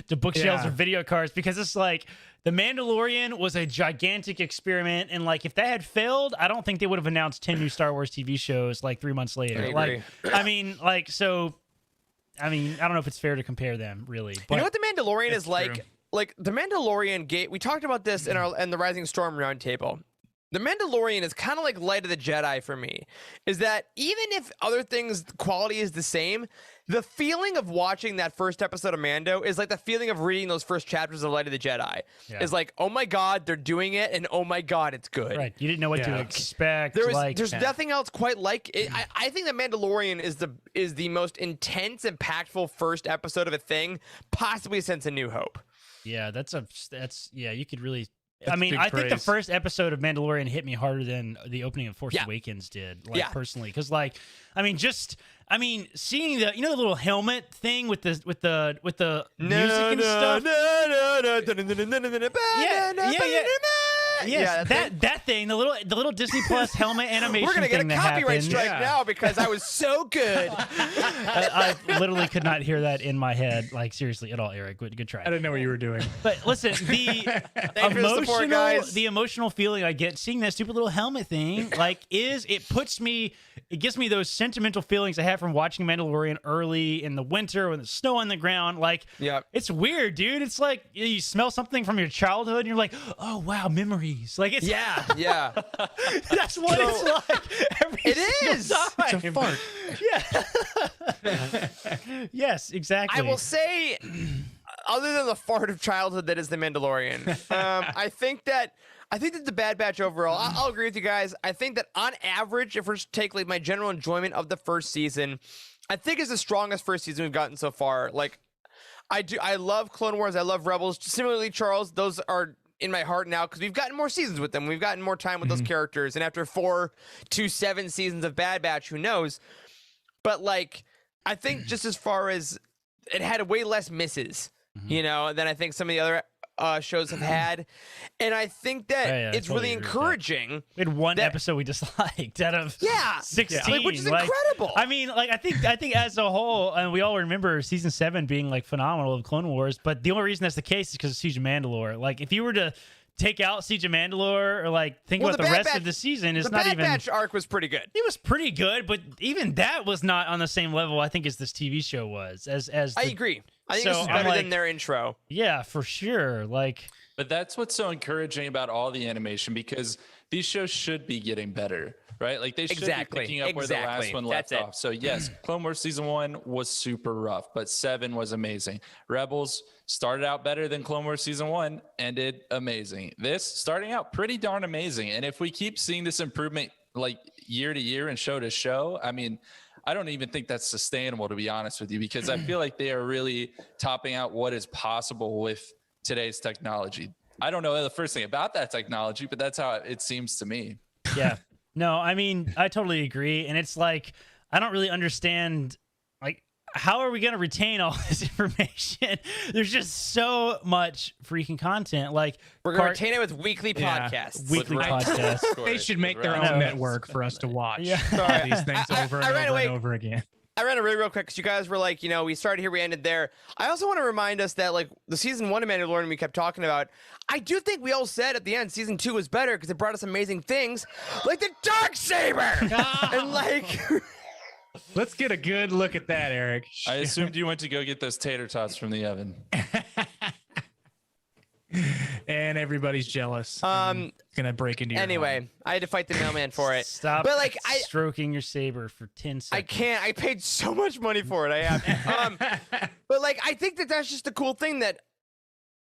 to bookshelves or video cards, because it's like the Mandalorian was a gigantic experiment, and like if that had failed, I don't think they would have announced 10 new Star Wars TV shows like 3 months later. I mean, I don't know if it's fair to compare them, really. But you know what the Mandalorian is like? True. Like the Mandalorian gate. We talked about this in the Rising Storm roundtable. The Mandalorian is kind of like Light of the Jedi for me. Is that even if other things quality is the same, the feeling of watching that first episode of Mando is like the feeling of reading those first chapters of Light of the Jedi. Yeah. Is like, oh my God, they're doing it, and oh my God, it's good. Right. You didn't know what to expect. There's nothing else quite like it. I think the Mandalorian is the most intense, impactful first episode of a thing, possibly since A New Hope. Yeah, you could really. I mean, I think the first episode of Mandalorian hit me harder than the opening of Force Awakens did, personally, because seeing the the little helmet thing with the music and stuff. Yeah, that thing, the little Disney Plus helmet animation. We're gonna get a copyright strike now now because I was so good. I literally could not hear that in my head, like seriously at all, Eric. Good try. I didn't know what you were doing. But listen, the emotional feeling I get seeing that stupid little helmet thing, it gives me those sentimental feelings I had from watching Mandalorian early in the winter when the snow on the ground. Like, it's weird, dude. It's like you smell something from your childhood and you're like, oh wow, memories. Like it's that's what it's like. It is. Time. It's a fart. Yeah. Yes, exactly. I will say, other than the fart of childhood that is the Mandalorian, I think that the Bad Batch overall, I'll agree with you guys. I think that on average, if we're to take like my general enjoyment of the first season, I think it's the strongest first season we've gotten so far. Like, I love Clone Wars. I love Rebels. Similarly, Charles, those are in my heart now because we've gotten more seasons with them. We've gotten more time with those characters. And after 4 to 7 seasons of Bad Batch, who knows? But like, I think just as far as it had way less misses, than I think some of the other shows have had, and I think that it's really encouraging. We had one episode we disliked out of 16, which is incredible. I mean, like I think as a whole, and we all remember season 7 being like phenomenal of Clone Wars, but the only reason that's the case is because it's Siege of Mandalore. Like if you were to take out Siege of Mandalore or like think about the rest of the season, it's not even. The Bad Batch arc was pretty good. It was pretty good, but even that was not on the same level I think as this TV show was. I agree. I think this is better than their intro. Yeah, for sure. Like, but that's what's so encouraging about all the animation, because these shows should be getting better, right? Like they should be picking up where the last one left off. So yes, Clone Wars season 1 was super rough, but 7 was amazing. Rebels started out better than Clone Wars season 1, ended amazing. This starting out pretty darn amazing. And if we keep seeing this improvement like year to year and show to show, I mean, I don't even think that's sustainable, to be honest with you, because I feel like they are really topping out what is possible with today's technology. I don't know the first thing about that technology, but that's how it seems to me. Yeah. No, I mean, I totally agree. And it's like, I don't really understand, like, how are we going to retain all this information? There's just so much freaking content. Like, we're going to retain it with weekly podcasts. Weekly podcasts. They should make their own network for us to watch these things over and over again. I ran it real quick because you guys were like, we started here, we ended there. I also want to remind us that, like, the season 1 of Mandalorian we kept talking about, I do think we all said at the end season 2 was better because it brought us amazing things like the Darksaber. And, like... Let's get a good look at that, Eric. I assumed you went to go get those tater tots from the oven. And everybody's jealous. Gonna break into your home. I had to fight the mailman for it. Stop stroking your saber for 10 seconds. I can't. I paid so much money for it. I have. But like, I think that's just the cool thing, that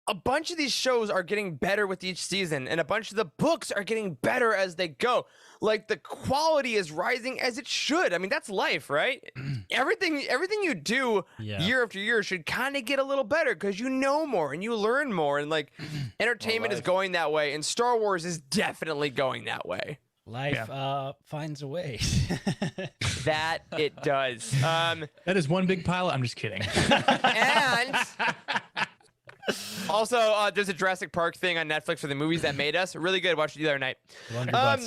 a bunch of these shows are getting better with each season, and a bunch of the books are getting better as they go. Like, the quality is rising as it should. I mean, that's life, right? everything you do year after year should kind of get a little better because you know more and you learn more, and like entertainment is going that way, and Star Wars is definitely going that way. Life finds a way. That it does. That is one big pile. I'm just kidding. And also, there's a Jurassic Park thing on Netflix for the movies that made us. Really good. Watched it the other night. I'm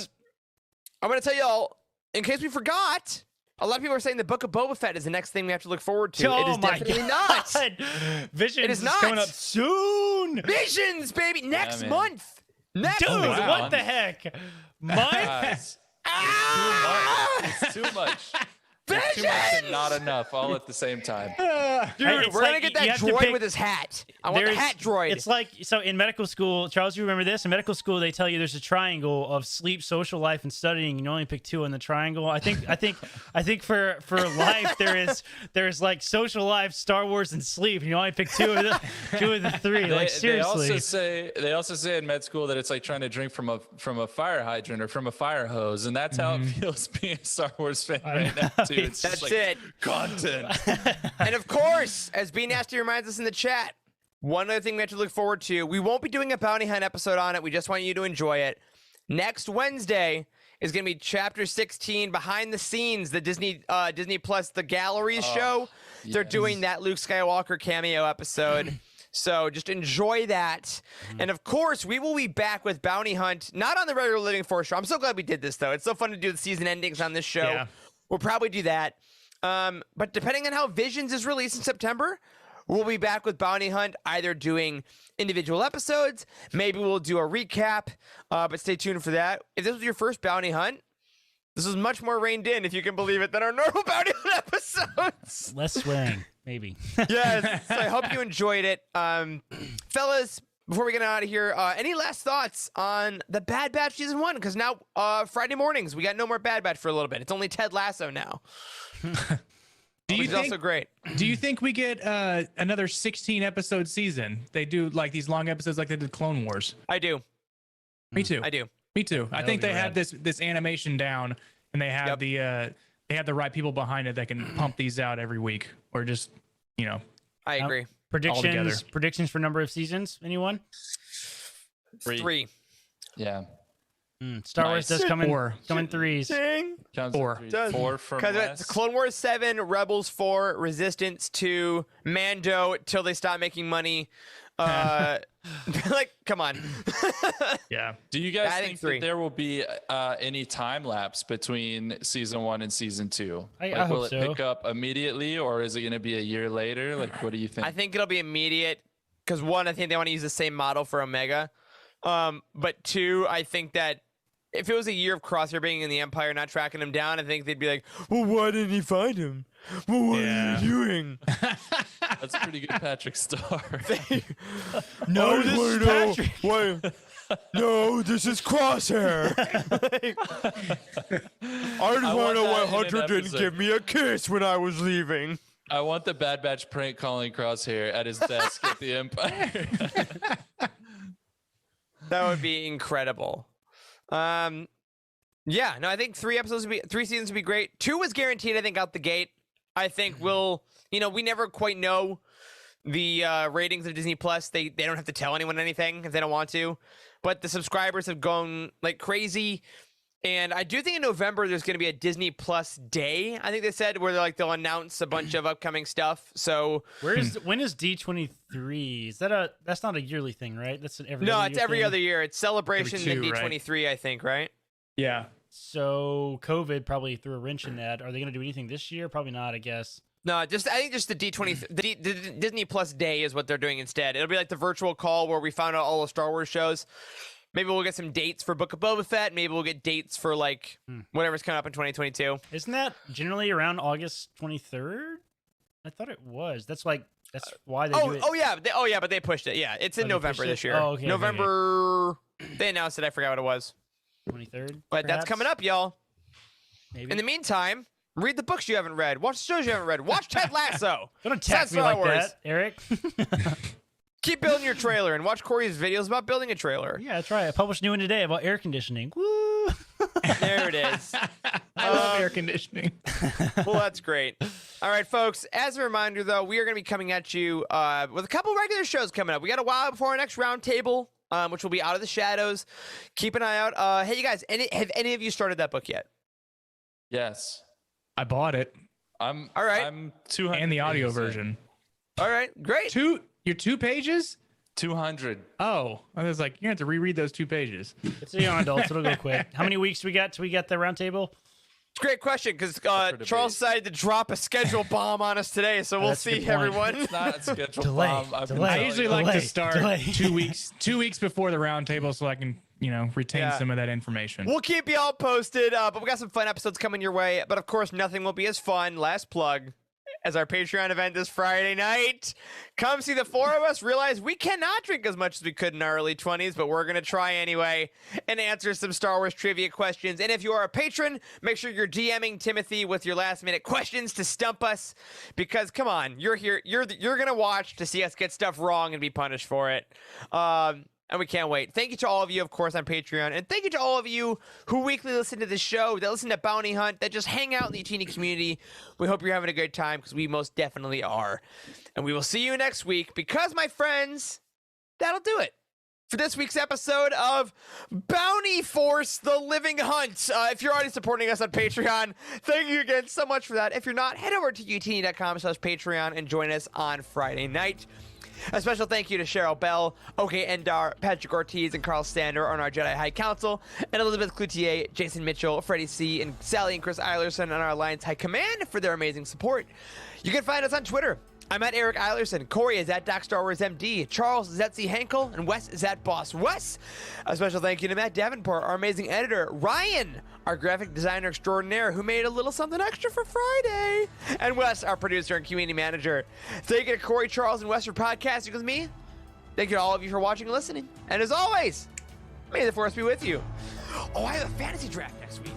going to tell y'all, in case we forgot, a lot of people are saying the Book of Boba Fett is the next thing we have to look forward to. It is definitely not. Visions it is not. coming up soon. Visions, baby. Next month. Next month. What the heck? Month? It's too much. It's too much and not enough, all at the same time. Dude, we're gonna get that droid with his hat. I want the hat droid. It's like, so in medical school, Charles, you remember this? In medical school, they tell you there's a triangle of sleep, social life, and studying. You only pick 2 in the triangle. I think for life there's like social life, Star Wars, and sleep. And you only pick 2 of the 3. Like, seriously. They also say in med school that it's like trying to drink from a fire hydrant or from a fire hose, and that's how it feels being a Star Wars fan right now too. It's that's like it. Content. And of course, as B Nasty reminds us in the chat, one other thing we have to look forward to, we won't be doing a bounty hunt episode on it. We just want you to enjoy it. Next Wednesday is going to be Chapter 16, Behind the Scenes, the Disney Plus The Galleries show. Yes. They're doing that Luke Skywalker cameo episode. So just enjoy that. And of course, we will be back with Bounty Hunt, not on the regular Living Force show. I'm so glad we did this, though. It's so fun to do the season endings on this show. Yeah. We'll probably do that. But depending on how Visions is released in September, we'll be back with Bounty Hunt, either doing individual episodes, maybe we'll do a recap, but stay tuned for that. If this was your first Bounty Hunt, this was much more reined in, if you can believe it, than our normal Bounty Hunt episodes. Less swearing, maybe. Yes, so I hope you enjoyed it. Fellas, before we get out of here, any last thoughts on the Bad Batch Season 1? Because now, Friday mornings, we got no more Bad Batch for a little bit. It's only Ted Lasso now. Which is also great. Do you think we get another 16-episode season? They do like these long episodes like they did Clone Wars. I do. Me too. I do. Me too. I think they have this animation down, and they have the right people behind it that can pump these out every week, or just I agree. Predictions for number of seasons? Anyone? 3. Yeah. Star Wars does come in 3s. 4 from because Clone Wars 7, Rebels 4, Resistance 2, Mando till they stop making money. Like, come on. Yeah. Do you guys think that there will be any time lapse between season 1 and season 2? I will hope it pick up immediately, or is it going to be a year later? Like, what do you think? I think it'll be immediate because, one, I think they want to use the same model for Omega. But 2, I think that if it was a year of Crosshair being in the Empire, not tracking him down, I think they'd be like, well, why didn't he find him? Well, what are you doing? That's a pretty good Patrick Star. No, this is Patrick. No, this is Crosshair. I just want to know why Hunter didn't give me a kiss when I was leaving. I want the Bad Batch prank calling Crosshair at his desk at the Empire. That would be incredible. Yeah, no, I think 3 seasons would be great. 2 was guaranteed, I think, out the gate. I think we never quite know the ratings of Disney Plus. They don't have to tell anyone anything if they don't want to. But the subscribers have gone like crazy. And I do think in November there's going to be a Disney Plus Day, I think they said, where they'll announce a bunch of upcoming stuff. So when is D23? That's not a yearly thing, right? That's an every other it's year every thing? other year. It's Celebration Every and 2, D23, right? I think, right? Yeah. So COVID probably threw a wrench in that. Are they going to do anything this year? Probably not, I guess. No, I think just the D20, the Disney Plus Day is what they're doing instead. It'll be like the virtual call where we found out all the Star Wars shows. Maybe we'll get some dates for Book of Boba Fett. Maybe we'll get dates for like whatever's coming up in 2022. Isn't that generally around August 23rd? I thought it was. That's why they do it. Oh yeah, but they pushed it. Yeah, it's in November this year. Oh, okay. November. Okay. They announced it. I forgot what it was. 23rd. But that's coming up, y'all. Maybe. In the meantime, read the books you haven't read. Watch the shows you haven't read. Watch Ted Lasso. Don't attack me Star like Wars. that, Eric. Keep building your trailer and watch Corey's videos about building a trailer. Yeah, that's right. I published a new one today about air conditioning. Woo! There it is. I love air conditioning. Well, that's great. All right, folks. As a reminder, though, we are going to be coming at you with a couple regular shows coming up. We got a while before our next roundtable, which will be Out of the Shadows. Keep an eye out. Hey, you guys, have any of you started that book yet? Yes. I bought it. All right. I'm 200 And the audio pages in. version. All right, great. Your 2 pages? 200. Oh, I was like, you're going to have to reread those 2 pages. It's a young adults. It'll go quick. How many weeks do we got till we get the round table? It's a great question because Charles decided to drop a schedule bomb on us today, so we'll That's a good see, point. everyone. It's not a scheduled Delay, bomb. I've been delay. I telling usually you. like to Delay, start delay. 2 weeks before the round table so I can, retain Yeah. some of that information. We'll keep you all posted, but we got some fun episodes coming your way. But of course, nothing will be as fun. Last plug. As our Patreon event this Friday night. Come see the 4 of us realize we cannot drink as much as we could in our early 20s, but we're going to try anyway and answer some Star Wars trivia questions. And if you are a patron, make sure you're DMing Timothy with your last-minute questions to stump us because, come on, you're here. You're going to watch to see us get stuff wrong and be punished for it. And we can't wait. Thank you to all of you, of course, on Patreon. And thank you to all of you who weekly listen to this show, that listen to Bounty Hunt, that just hang out in the Utini community. We hope you're having a good time because we most definitely are. And we will see you next week because, my friends, that'll do it for this week's episode of Bounty Force, The Living Hunt. If you're already supporting us on Patreon, thank you again so much for that. If you're not, head over to utini.com/Patreon and join us on Friday night. A special thank you to Cheryl Bell, OK Endar, Patrick Ortiz, and Carl Stander on our Jedi High Council, and Elizabeth Cloutier, Jason Mitchell, Freddie C., and Sally and Chris Eilerson on our Alliance High Command for their amazing support. You can find us on Twitter. I'm at Eric Eilerson. Corey is at Doc Star Wars MD. Charles is at Z Henkel. And Wes is at Boss Wes. A special thank you to Matt Davenport, our amazing editor. Ryan, our graphic designer extraordinaire, who made a little something extra for Friday. And Wes, our producer and community manager. Thank you to Corey, Charles, and Wes for podcasting with me. Thank you to all of you for watching and listening. And as always, may the Force be with you. Oh, I have a fantasy draft next week.